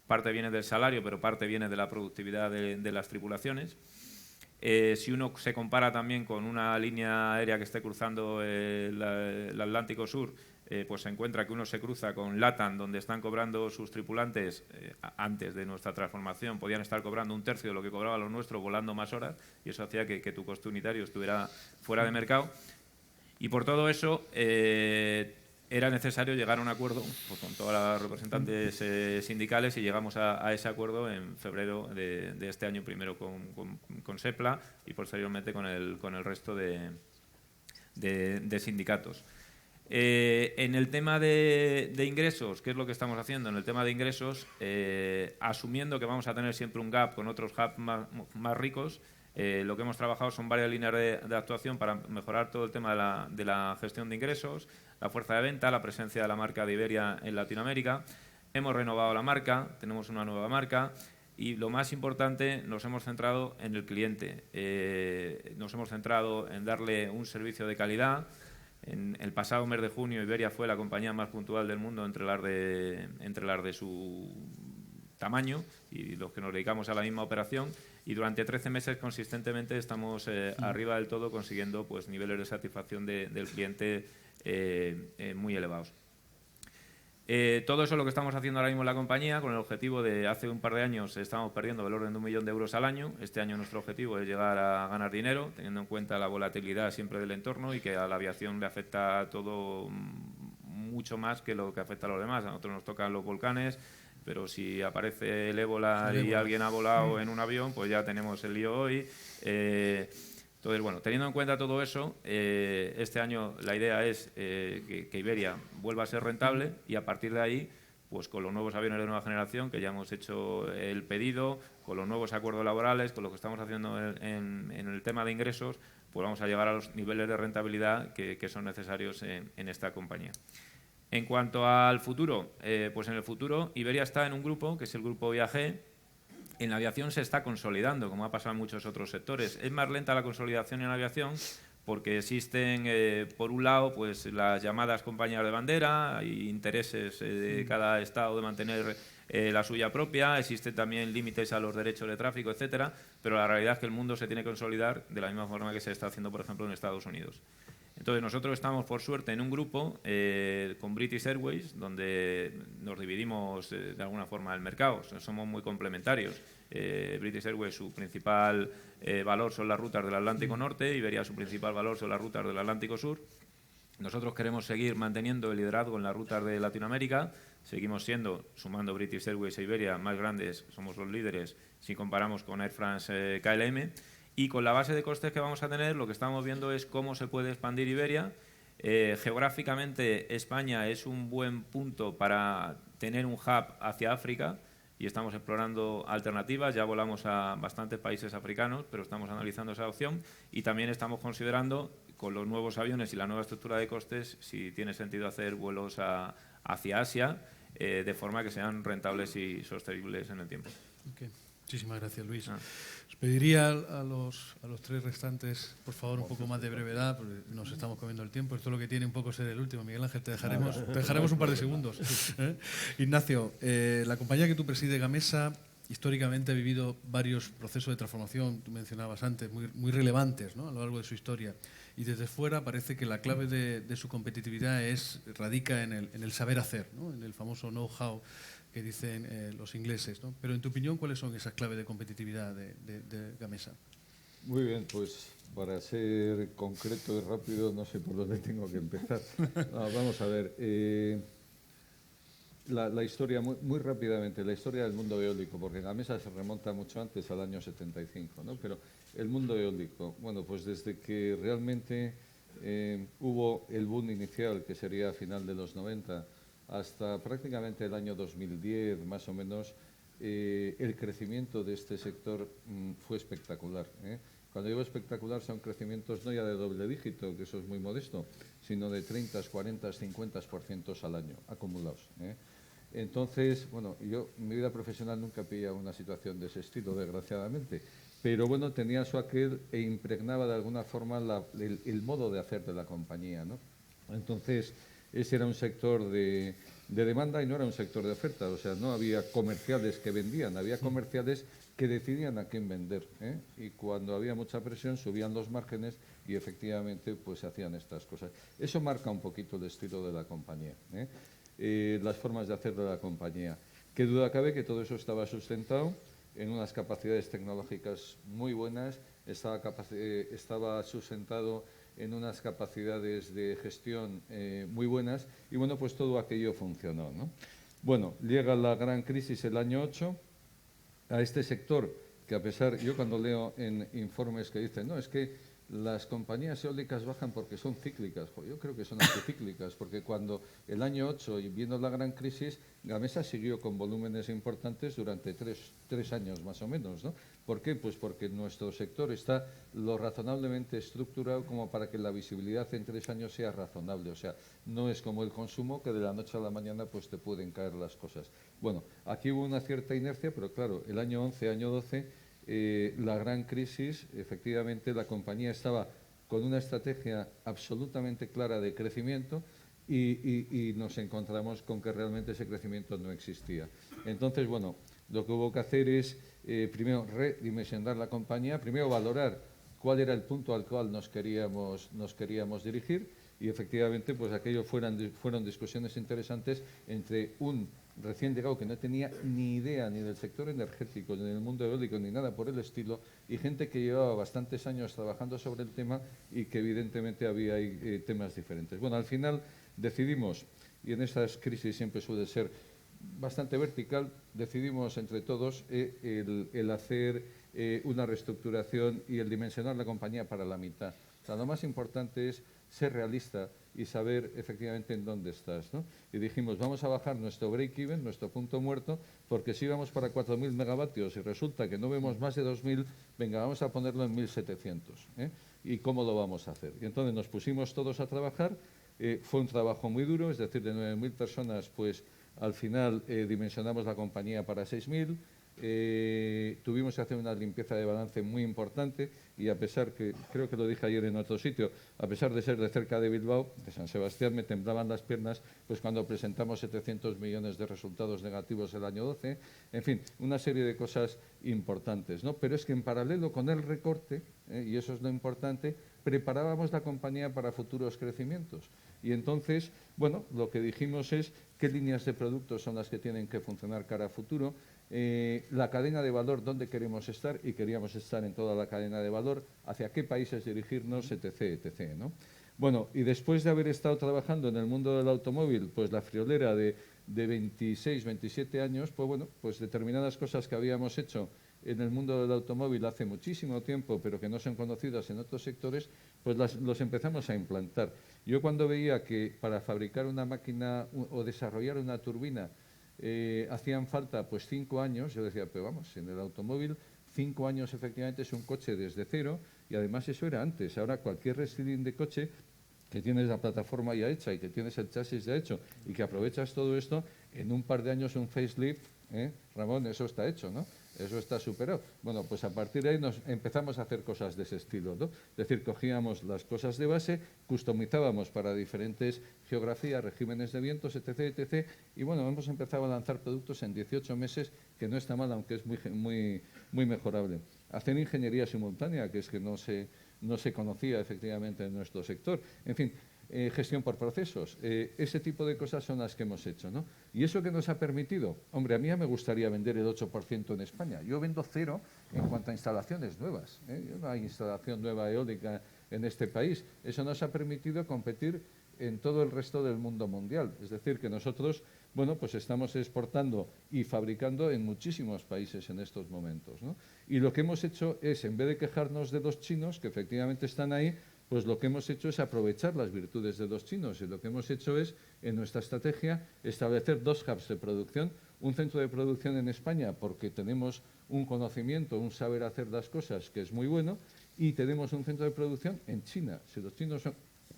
Parte viene del salario, pero parte viene de la productividad de las tripulaciones. Si uno se compara también con una línea aérea que esté cruzando el Atlántico Sur, pues se encuentra que uno se cruza con LATAM, donde están cobrando sus tripulantes, antes de nuestra transformación, podían estar cobrando un tercio de lo que cobraban los nuestros volando más horas, y eso hacía que tu coste unitario estuviera fuera de mercado. Y por todo eso era necesario llegar a un acuerdo pues, con todas las representantes sindicales, y llegamos a ese acuerdo en febrero de este año, primero con SEPLA y posteriormente con el resto de sindicatos. En el tema de ingresos, ¿qué es lo que estamos haciendo? En el tema de ingresos, asumiendo que vamos a tener siempre un gap con otros hubs más ricos, lo que hemos trabajado son varias líneas de actuación para mejorar todo el tema de la gestión de ingresos, la fuerza de venta, la presencia de la marca de Iberia en Latinoamérica. Hemos renovado la marca, tenemos una nueva marca. Y lo más importante, nos hemos centrado en el cliente. Nos hemos centrado en darle un servicio de calidad. En el pasado mes de junio, Iberia fue la compañía más puntual del mundo entre las de su tamaño y los que nos dedicamos a la misma operación. Y durante 13 meses, consistentemente, estamos arriba del todo, consiguiendo pues, niveles de satisfacción del cliente muy elevados. Todo eso es lo que estamos haciendo ahora mismo en la compañía, con el objetivo de, hace un par de años estábamos perdiendo el orden de 1 millón de euros al año. Este año nuestro objetivo es llegar a ganar dinero, teniendo en cuenta la volatilidad siempre del entorno y que a la aviación le afecta todo mucho más que lo que afecta a los demás. A nosotros nos tocan los volcanes, pero si aparece el ébola y alguien ha volado en un avión, pues ya tenemos el lío hoy. Entonces, bueno, teniendo en cuenta todo eso, este año la idea es que Iberia vuelva a ser rentable, y a partir de ahí, pues con los nuevos aviones de nueva generación, que ya hemos hecho el pedido, con los nuevos acuerdos laborales, con lo que estamos haciendo en el tema de ingresos, pues vamos a llegar a los niveles de rentabilidad que son necesarios en esta compañía. En cuanto al futuro, pues en el futuro Iberia está en un grupo, que es el grupo IAG. En la aviación se está consolidando, como ha pasado en muchos otros sectores. Es más lenta la consolidación en la aviación porque existen, por un lado, pues las llamadas compañías de bandera, hay intereses de cada estado de mantener la suya propia, existen también límites a los derechos de tráfico, etcétera, pero la realidad es que el mundo se tiene que consolidar de la misma forma que se está haciendo, por ejemplo, en Estados Unidos. Entonces, nosotros estamos, por suerte, en un grupo con British Airways, donde nos dividimos de alguna forma el mercado. Somos muy complementarios. British Airways, su principal valor son las rutas del Atlántico Norte, Iberia, su principal valor son las rutas del Atlántico Sur. Nosotros queremos seguir manteniendo el liderazgo en las rutas de Latinoamérica. Seguimos siendo, sumando British Airways e Iberia, más grandes, somos los líderes si comparamos con Air France, KLM. Y con la base de costes que vamos a tener, lo que estamos viendo es cómo se puede expandir Iberia. Geográficamente, España es un buen punto para tener un hub hacia África y estamos explorando alternativas. Ya volamos a bastantes países africanos, pero estamos analizando esa opción, y también estamos considerando, con los nuevos aviones y la nueva estructura de costes, si tiene sentido hacer vuelos hacia Asia, de forma que sean rentables y sostenibles en el tiempo. Okay. Muchísimas gracias, Luis. Os pediría a los tres restantes, por favor, un poco más de brevedad, porque nos estamos comiendo el tiempo. Esto es lo que tiene un poco ser el último. Miguel Ángel, te dejaremos un par de segundos. Ignacio, la compañía que tú presides, Gamesa, históricamente ha vivido varios procesos de transformación, tú mencionabas antes, muy relevantes, ¿no?, a lo largo de su historia. Y desde fuera parece que la clave de su competitividad radica en el saber hacer, ¿no?, en el famoso know-how que dicen los ingleses, ¿no? Pero en tu opinión, ¿cuáles son esas claves de competitividad de Gamesa? Muy bien, pues para ser concreto y rápido, no sé por dónde tengo que empezar. Vamos a ver. La historia, muy rápidamente, la historia del mundo eólico, porque Gamesa se remonta mucho antes, al año 75, ¿no? Pero el mundo eólico, bueno, pues desde que realmente hubo el boom inicial, que sería a final de los 90, hasta prácticamente el año 2010, más o menos, el crecimiento de este sector fue espectacular, ¿eh? Cuando digo espectacular, son crecimientos no ya de doble dígito, que eso es muy modesto, sino de 30, 40, 50% al año, acumulados, ¿eh? Entonces, bueno, yo en mi vida profesional nunca pillado una situación de ese estilo, desgraciadamente, pero bueno, tenía su aquel e impregnaba de alguna forma el modo de hacer de la compañía, ¿no? Entonces, ese era un sector de demanda y no era un sector de oferta, o sea, no había comerciales que vendían, había comerciales que decidían a quién vender, ¿eh? Y cuando había mucha presión subían los márgenes y efectivamente pues se hacían estas cosas. Eso marca un poquito el estilo de la compañía, ¿eh? Las formas de hacer de la compañía. Qué duda cabe que todo eso estaba sustentado en unas capacidades tecnológicas muy buenas, estaba sustentado en unas capacidades de gestión muy buenas y bueno, pues todo aquello funcionó, ¿no? Bueno, llega la gran crisis el año 8, a este sector que a pesar, yo cuando leo en informes que dicen, no, es que las compañías eólicas bajan porque son cíclicas. Yo creo que son anticíclicas, porque cuando el año 8, y viendo la gran crisis, Gamesa siguió con volúmenes importantes durante tres años más o menos, ¿no? ¿Por qué? Pues porque nuestro sector está lo razonablemente estructurado como para que la visibilidad en 3 años sea razonable. O sea, no es como el consumo que de la noche a la mañana pues te pueden caer las cosas. Bueno, aquí hubo una cierta inercia, pero claro, el año 11, año 12... la gran crisis, efectivamente la compañía estaba con una estrategia absolutamente clara de crecimiento y nos encontramos con que realmente ese crecimiento no existía. Entonces, bueno, lo que hubo que hacer es primero redimensionar la compañía, primero valorar cuál era el punto al cual nos queríamos dirigir y efectivamente pues aquello fueron discusiones interesantes entre un recién llegado que no tenía ni idea ni del sector energético, ni del mundo eólico, ni nada por el estilo, y gente que llevaba bastantes años trabajando sobre el tema y que evidentemente había temas diferentes. Bueno, al final decidimos, y en estas crisis siempre suele ser bastante vertical, decidimos entre todos el hacer una reestructuración y el dimensionar la compañía para la mitad. O sea, lo más importante es ser realista y saber efectivamente en dónde estás, ¿no? Y dijimos, vamos a bajar nuestro break-even, nuestro punto muerto, porque si íbamos para 4.000 megavatios y resulta que no vemos más de 2.000, venga, vamos a ponerlo en 1.700, ¿eh? ¿Y cómo lo vamos a hacer? Y entonces nos pusimos todos a trabajar, fue un trabajo muy duro, es decir, de 9.000 personas, pues al final dimensionamos la compañía para 6.000, tuvimos que hacer una limpieza de balance muy importante y a pesar que, creo que lo dije ayer en otro sitio, a pesar de ser de cerca de Bilbao, de San Sebastián, me temblaban las piernas pues cuando presentamos 700 millones de resultados negativos el año 12, en fin, una serie de cosas importantes, ¿no? Pero es que en paralelo con el recorte, y eso es lo importante, preparábamos la compañía para futuros crecimientos. Y entonces, bueno, lo que dijimos es qué líneas de productos son las que tienen que funcionar cara a futuro, la cadena de valor, dónde queremos estar, y queríamos estar en toda la cadena de valor, hacia qué países dirigirnos, etc., etc., ¿no? Bueno, y después de haber estado trabajando en el mundo del automóvil, pues la friolera de 26, 27 años, pues bueno, pues determinadas cosas que habíamos hecho en el mundo del automóvil hace muchísimo tiempo, pero que no son conocidas en otros sectores, pues los empezamos a implantar. Yo cuando veía que para fabricar una máquina o desarrollar una turbina hacían falta pues 5 años, yo decía, pero vamos, en el automóvil 5 años efectivamente es un coche desde cero y además eso era antes. Ahora cualquier restyling de coche que tienes la plataforma ya hecha y que tienes el chasis ya hecho y que aprovechas todo esto, en un par de años un facelift, Ramón, eso está hecho, ¿no? eso está superado. Bueno, pues a partir de ahí nos empezamos a hacer cosas de ese estilo, ¿no? Es decir, cogíamos las cosas de base, customizábamos para diferentes geografías, regímenes de vientos, etc., etc., y bueno, hemos empezado a lanzar productos en 18 meses, que no está mal, aunque es muy mejorable. Hacer ingeniería simultánea, que es que no se conocía efectivamente en nuestro sector. En fin, gestión por procesos. Ese tipo de cosas son las que hemos hecho, ¿no? ¿Y eso qué nos ha permitido? Hombre, a mí ya me gustaría vender el 8% en España. Yo vendo 0 en cuanto a instalaciones nuevas. No hay instalación nueva eólica en este país. Eso nos ha permitido competir en todo el resto del mundo mundial. Es decir, que nosotros, bueno, pues estamos exportando y fabricando en muchísimos países en estos momentos, ¿no? Y lo que hemos hecho es, en vez de quejarnos de los chinos, que efectivamente están ahí, pues lo que hemos hecho es aprovechar las virtudes de los chinos, y lo que hemos hecho es, en nuestra estrategia, establecer 2 hubs de producción, un centro de producción en España, porque tenemos un conocimiento, un saber hacer las cosas que es muy bueno, y tenemos un centro de producción en China. Si los chinos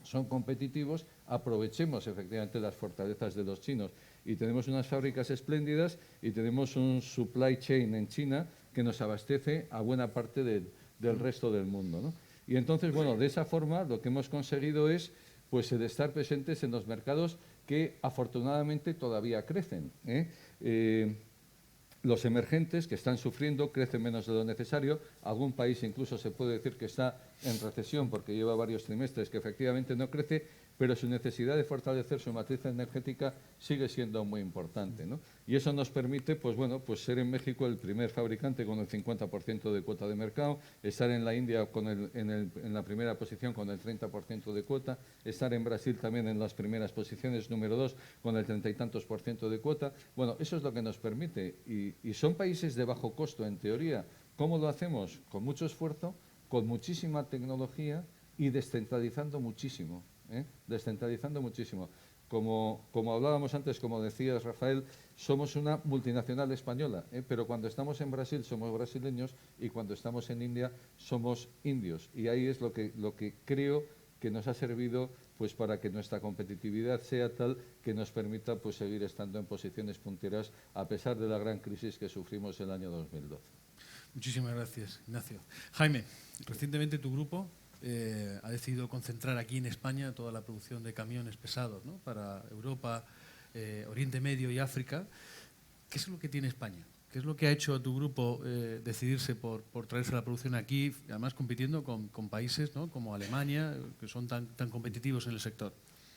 son competitivos, aprovechemos efectivamente las fortalezas de los chinos. Y tenemos unas fábricas espléndidas y tenemos un supply chain en China que nos abastece a buena parte del resto del mundo, ¿no? Y entonces, bueno, de esa forma lo que hemos conseguido es, pues, el estar presentes en los mercados que afortunadamente todavía crecen, los emergentes, que están sufriendo, crecen menos de lo necesario. Algún país incluso se puede decir que está en recesión porque lleva varios trimestres que efectivamente no crece, pero su necesidad de fortalecer su matriz energética sigue siendo muy importante, ¿no? Y eso nos permite, pues bueno, pues ser en México el primer fabricante con el 50% de cuota de mercado, estar en la India en la primera posición con el 30% de cuota, estar en Brasil también en las primeras posiciones, número 2, con el 30 y tantos % de cuota. Bueno, eso es lo que nos permite, y son países de bajo costo en teoría. ¿Cómo lo hacemos? Con mucho esfuerzo, con muchísima tecnología y descentralizando muchísimo. Descentralizando muchísimo. Como hablábamos antes, como decías, Rafael, somos una multinacional española, pero cuando estamos en Brasil somos brasileños y cuando estamos en India somos indios. Y ahí es lo que creo que nos ha servido, pues, para que nuestra competitividad sea tal que nos permita, pues, seguir estando en posiciones punteras a pesar de la gran crisis que sufrimos el año 2012. Muchísimas gracias, Ignacio. Jaime, recientemente tu grupo ha decidido concentrar aquí en España toda la producción de camiones pesados, ¿no?, para Europa, Oriente Medio y África. ¿Qué es lo que tiene España? ¿Qué es lo que ha hecho a tu grupo decidirse por traerse la producción aquí, además compitiendo con países, ¿no?, como Alemania, que son tan competitivos en el sector?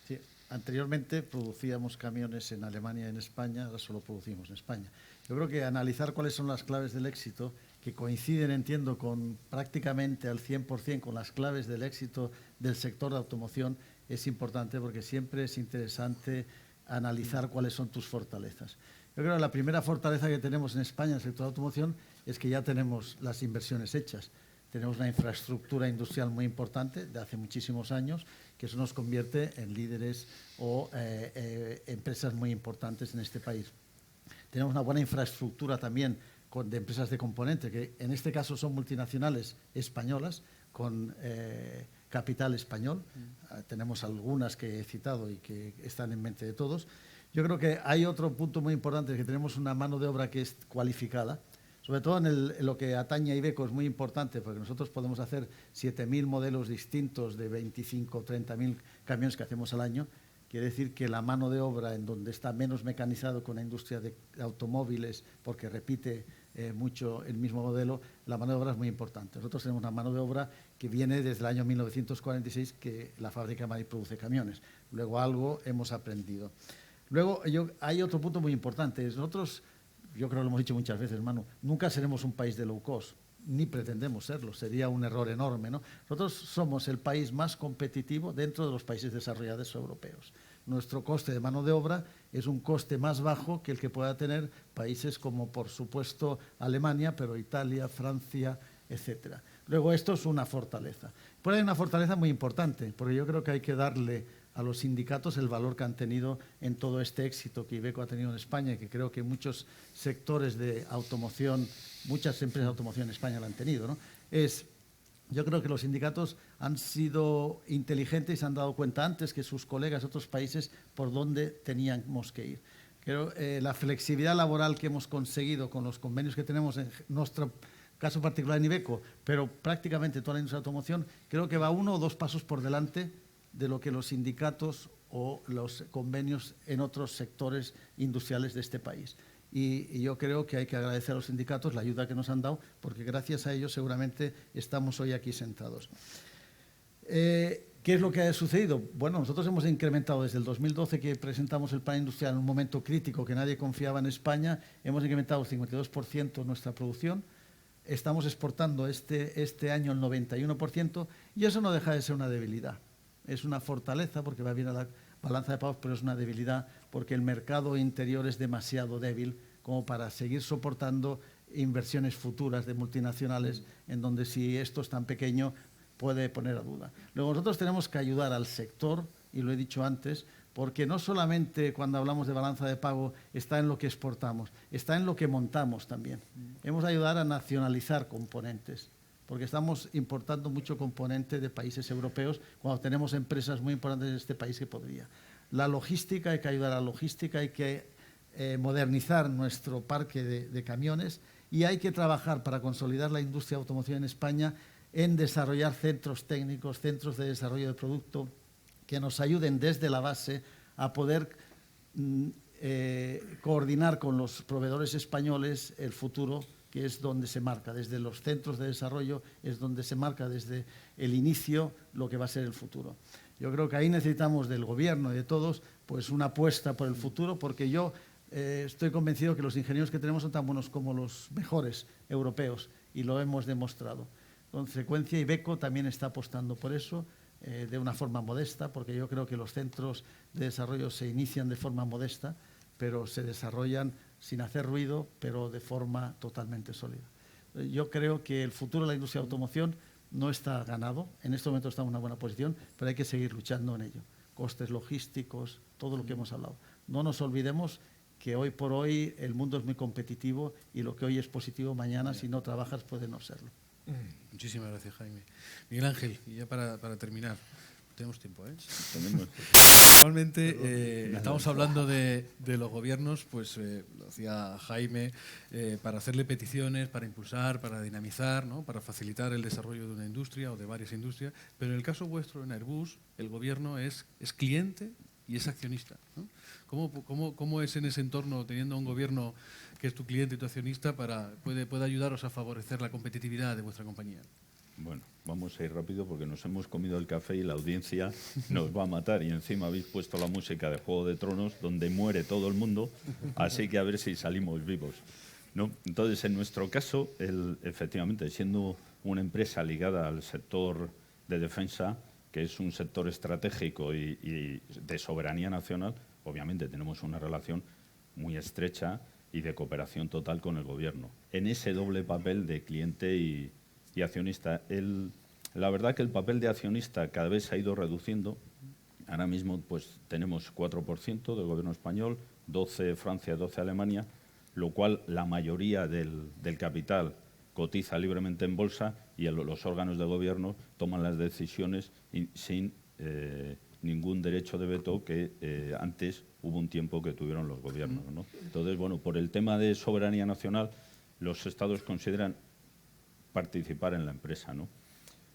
Sí, anteriormente producíamos camiones en Alemania y en España, ahora solo producimos en España. Yo creo que analizar cuáles son las claves del éxito, que coinciden, entiendo, con prácticamente al 100% con las claves del éxito del sector de automoción, es importante, porque siempre es interesante analizar cuáles son tus fortalezas. Yo creo que la primera fortaleza que tenemos en España en el sector de automoción es que ya tenemos las inversiones hechas. Tenemos una infraestructura industrial muy importante de hace muchísimos años, que eso nos convierte en líderes o empresas muy importantes en este país. Tenemos una buena infraestructura también de empresas de componente, que en este caso son multinacionales españolas, con capital español. Tenemos algunas que he citado y que están en mente de todos. Yo creo que hay otro punto muy importante, que tenemos una mano de obra que es cualificada. Sobre todo en lo que atañe a Iveco es muy importante, porque nosotros podemos hacer 7.000 modelos distintos de 25 o 30.000 camiones que hacemos al año. Quiere decir que la mano de obra, en donde está menos mecanizado con la industria de automóviles, porque repite mucho el mismo modelo, la mano de obra es muy importante. Nosotros tenemos una mano de obra que viene desde el año 1946, que la fábrica de Madrid produce camiones. Luego algo hemos aprendido. Luego hay otro punto muy importante. Nosotros, yo creo que lo hemos dicho muchas veces, Manu, nunca seremos un país de low cost, ni pretendemos serlo, sería un error enorme, ¿no? Nosotros somos el país más competitivo dentro de los países desarrollados europeos. Nuestro coste de mano de obra es un coste más bajo que el que pueda tener países como, por supuesto, Alemania, pero Italia, Francia, etcétera. Luego, esto es una fortaleza. Pero hay una fortaleza muy importante, porque yo creo que hay que darle a los sindicatos el valor que han tenido en todo este éxito que Iveco ha tenido en España, y que creo que muchos sectores de automoción, muchas empresas de automoción en España lo han tenido, ¿no? Yo creo que los sindicatos han sido inteligentes y se han dado cuenta antes que sus colegas de otros países por dónde teníamos que ir. Pero la flexibilidad laboral que hemos conseguido con los convenios que tenemos, en nuestro caso particular en Iveco, pero prácticamente toda la industria de automoción, creo que va 1 o 2 pasos por delante de lo que los sindicatos o los convenios en otros sectores industriales de este país. Y yo creo que hay que agradecer a los sindicatos la ayuda que nos han dado, porque gracias a ellos seguramente estamos hoy aquí sentados. ¿Qué es lo que ha sucedido? Bueno, nosotros hemos incrementado desde el 2012 que presentamos el plan industrial en un momento crítico que nadie confiaba en España, hemos incrementado 52% nuestra producción, estamos exportando este año el 91% y eso no deja de ser una debilidad. Es una fortaleza porque va bien a la balanza de pagos, pero es una debilidad porque el mercado interior es demasiado débil como para seguir soportando inversiones futuras de multinacionales en donde si esto es tan pequeño puede poner a duda. Luego nosotros tenemos que ayudar al sector, y lo he dicho antes, porque no solamente cuando hablamos de balanza de pago está en lo que exportamos, está en lo que montamos también. Hemos de ayudar a nacionalizar componentes, porque estamos importando mucho componente de países europeos cuando tenemos empresas muy importantes en este país que podría. La logística, hay que ayudar a la logística, hay que modernizar nuestro parque de camiones y hay que trabajar para consolidar la industria de automoción en España en desarrollar centros técnicos, centros de desarrollo de producto que nos ayuden desde la base a poder coordinar con los proveedores españoles el futuro, que es donde se marca, desde los centros de desarrollo, es donde se marca desde el inicio lo que va a ser el futuro. Yo creo que ahí necesitamos del gobierno y de todos pues una apuesta por el futuro, porque yo estoy convencido que los ingenieros que tenemos son tan buenos como los mejores europeos y lo hemos demostrado. Con frecuencia, Iveco también está apostando por eso, de una forma modesta, porque yo creo que los centros de desarrollo se inician de forma modesta, pero se desarrollan sin hacer ruido, pero de forma totalmente sólida. Yo creo que el futuro de la industria de automoción no está ganado. En este momento está en una buena posición, pero hay que seguir luchando en ello. Costes logísticos, todo lo que hemos hablado. No nos olvidemos que hoy por hoy el mundo es muy competitivo y lo que hoy es positivo, mañana, si no trabajas, puede no serlo. Muchísimas gracias, Jaime. Miguel Ángel, y ya para terminar, tenemos tiempo, ¿eh? Tenemos. Normalmente estamos hablando de los gobiernos, pues lo decía Jaime, para hacerle peticiones, para impulsar, para dinamizar, ¿no? Para facilitar el desarrollo de una industria o de varias industrias, pero en el caso vuestro, en Airbus, el gobierno es cliente y es accionista, ¿no? ¿Cómo es en ese entorno, teniendo un gobierno que es tu cliente y tu accionista, puede ayudaros a favorecer la competitividad de vuestra compañía? Bueno, vamos a ir rápido porque nos hemos comido el café y la audiencia nos va a matar. Y encima habéis puesto la música de Juego de Tronos, donde muere todo el mundo, así que a ver si salimos vivos, ¿no? Entonces, en nuestro caso, efectivamente, siendo una empresa ligada al sector de defensa, que es un sector estratégico y de soberanía nacional, obviamente tenemos una relación muy estrecha y de cooperación total con el gobierno, en ese doble papel de cliente y accionista. La verdad que el papel de accionista cada vez se ha ido reduciendo. Ahora mismo pues tenemos 4% del gobierno español, 12% Francia, 12% Alemania, lo cual la mayoría del capital cotiza libremente en bolsa y los órganos de gobierno toman las decisiones sin ningún derecho de veto que antes hubo un tiempo que tuvieron los gobiernos, ¿no? Entonces, bueno, por el tema de soberanía nacional, los estados consideran participar en la empresa, ¿no?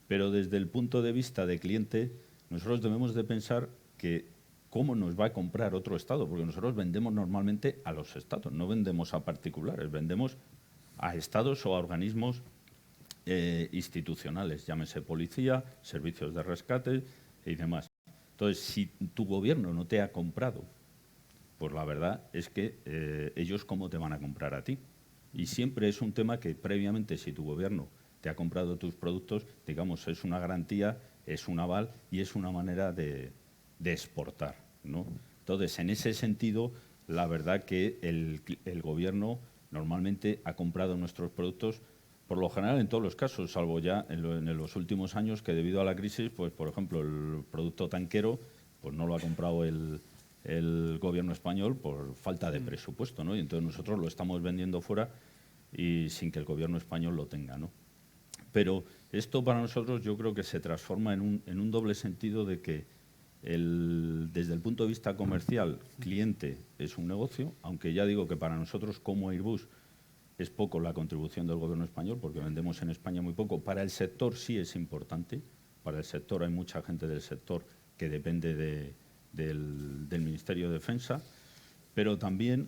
Pero desde el punto de vista de cliente, nosotros debemos de pensar que cómo nos va a comprar otro estado, porque nosotros vendemos normalmente a los estados, no vendemos a particulares, vendemos a estados o a organismos institucionales, llámese policía, servicios de rescate y demás. Entonces, si tu gobierno no te ha comprado, pues la verdad es que ellos cómo te van a comprar a ti. Y siempre es un tema que previamente, si tu gobierno te ha comprado tus productos, digamos, es una garantía, es un aval y es una manera de exportar, ¿no? Entonces, en ese sentido, la verdad que el gobierno normalmente ha comprado nuestros productos, por lo general en todos los casos, salvo ya en los últimos años que debido a la crisis, pues por ejemplo, el producto tanquero pues no lo ha comprado el gobierno español por falta de presupuesto, ¿no? Y entonces nosotros lo estamos vendiendo fuera y sin que el gobierno español lo tenga, ¿no? Pero esto para nosotros yo creo que se transforma en un doble sentido de que Desde el punto de vista comercial, cliente es un negocio, aunque ya digo que para nosotros como Airbus es poco la contribución del gobierno español, porque vendemos en España muy poco. Para el sector sí es importante. Para el sector hay mucha gente del sector que depende del Ministerio de Defensa, pero también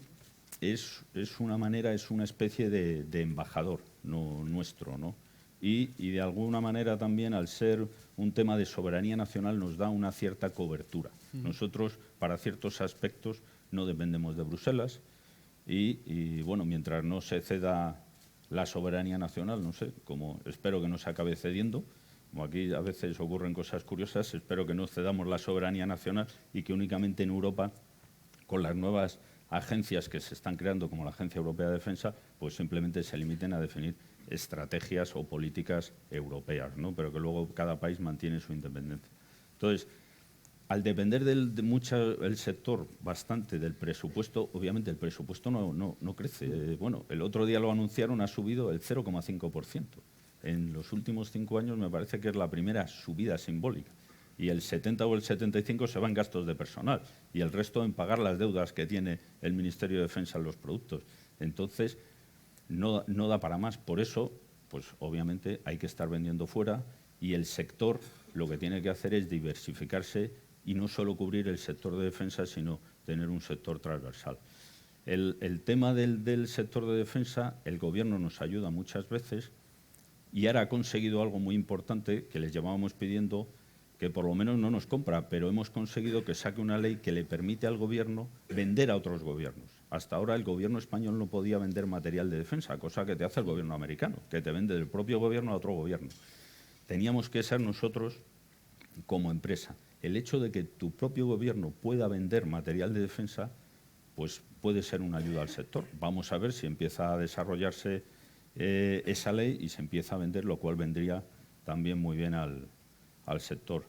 es una manera, es una especie de embajador nuestro, ¿no? Y de alguna manera también, al ser un tema de soberanía nacional, nos da una cierta cobertura. Nosotros, para ciertos aspectos, no dependemos de Bruselas y bueno, mientras no se ceda la soberanía nacional, no sé, como espero que no se acabe cediendo, como aquí a veces ocurren cosas curiosas, espero que no cedamos la soberanía nacional y que únicamente en Europa, con las nuevas agencias que se están creando, como la Agencia Europea de Defensa, pues simplemente se limiten a definir estrategias o políticas europeas, ¿no? Pero que luego cada país mantiene su independencia. Entonces, al depender mucho el sector bastante del presupuesto, obviamente el presupuesto no crece. Bueno, el otro día lo anunciaron, ha subido el 0,5%. En los últimos 5 años me parece que es la primera subida simbólica. Y el 70 o el 75 se va en gastos de personal y el resto en pagar las deudas que tiene el Ministerio de Defensa en los productos. Entonces, no da para más. Por eso, pues obviamente hay que estar vendiendo fuera y el sector lo que tiene que hacer es diversificarse y no solo cubrir el sector de defensa, sino tener un sector transversal. El tema del sector de defensa, el Gobierno nos ayuda muchas veces y ahora ha conseguido algo muy importante que les llevábamos pidiendo, que por lo menos no nos compra, pero hemos conseguido que saque una ley que le permite al Gobierno vender a otros gobiernos. Hasta ahora el Gobierno español no podía vender material de defensa, cosa que te hace el Gobierno americano, que te vende del propio Gobierno a otro Gobierno. Teníamos que ser nosotros, como empresa. El hecho de que tu propio Gobierno pueda vender material de defensa, pues puede ser una ayuda al sector. Vamos a ver si empieza a desarrollarse esa ley y se empieza a vender, lo cual vendría también muy bien al sector.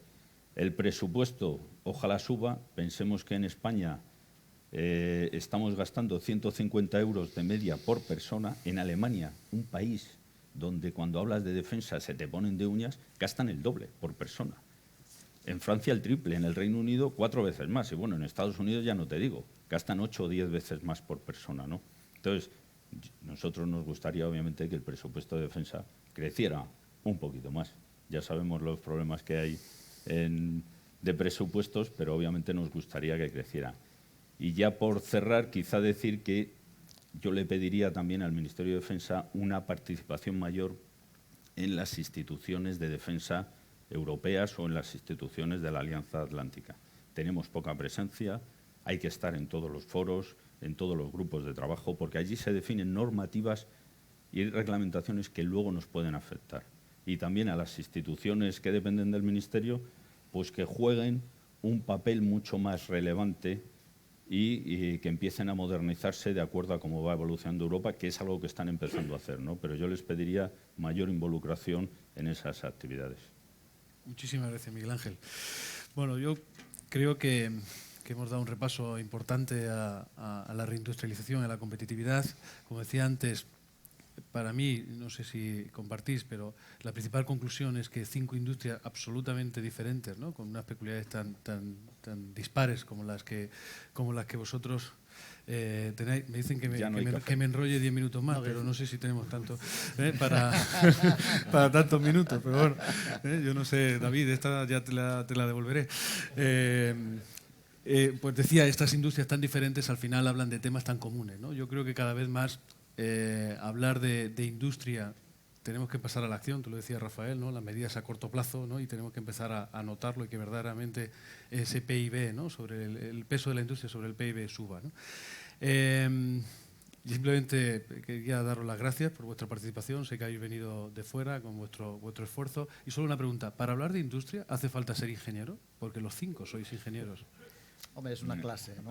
El presupuesto, ojalá suba. Pensemos que en España estamos gastando 150 euros de media por persona. En Alemania, un país donde cuando hablas de defensa se te ponen de uñas, gastan el doble por persona. En Francia el triple, en el Reino Unido 4 veces más. Y bueno, en Estados Unidos ya no te digo, gastan 8 o 10 veces más por persona, ¿no? Entonces, nosotros nos gustaría obviamente que el presupuesto de defensa creciera un poquito más. Ya sabemos los problemas que hay de presupuestos, pero obviamente nos gustaría que creciera. Y ya por cerrar, quizá decir que yo le pediría también al Ministerio de Defensa una participación mayor en las instituciones de defensa europeas o en las instituciones de la Alianza Atlántica. Tenemos poca presencia, hay que estar en todos los foros, en todos los grupos de trabajo, porque allí se definen normativas y reglamentaciones que luego nos pueden afectar. Y también a las instituciones que dependen del Ministerio, pues que jueguen un papel mucho más relevante y que empiecen a modernizarse de acuerdo a cómo va evolucionando Europa, que es algo que están empezando a hacer, ¿no? Pero yo les pediría mayor involucración en esas actividades. Muchísimas gracias, Miguel Ángel. Bueno, yo creo que hemos dado un repaso importante a la reindustrialización, a la competitividad. Como decía antes, para mí, no sé si compartís, pero la principal conclusión es que 5 industrias absolutamente diferentes, ¿no? Con unas peculiaridades tan dispares como las que vosotros tenéis. Me dicen que me enrolle 10 minutos más, pero no sé si tenemos tanto para tantos minutos. Pero bueno, yo no sé, David, esta ya te la devolveré. Pues decía, estas industrias tan diferentes al final hablan de temas tan comunes, ¿no? Yo creo que cada vez más hablar de industria, tenemos que pasar a la acción, tú lo decías, Rafael, ¿no? Las medidas a corto plazo, ¿no? Y tenemos que empezar a notarlo y que verdaderamente ese PIB, ¿no? Sobre el peso de la industria sobre el PIB suba, ¿no? Simplemente quería daros las gracias por vuestra participación. Sé que habéis venido de fuera con vuestro esfuerzo. Y solo una pregunta, ¿para hablar de industria hace falta ser ingeniero? Porque los 5 sois ingenieros. Hombre, es una clase, ¿no?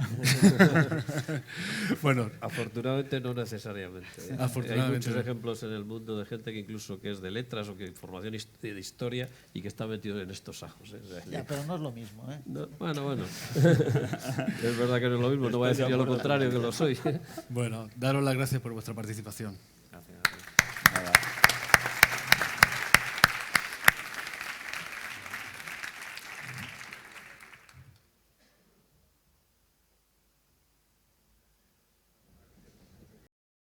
Bueno, afortunadamente no necesariamente. Afortunadamente. Hay muchos ejemplos en el mundo de gente que incluso que es de letras o que formación de historia y que está metido en estos ajos. Ya, pero no es lo mismo, ¿eh? No, bueno. Es verdad que no es lo mismo, no voy a decir yo lo contrario que lo soy. Bueno, daros las gracias por vuestra participación. Gracias.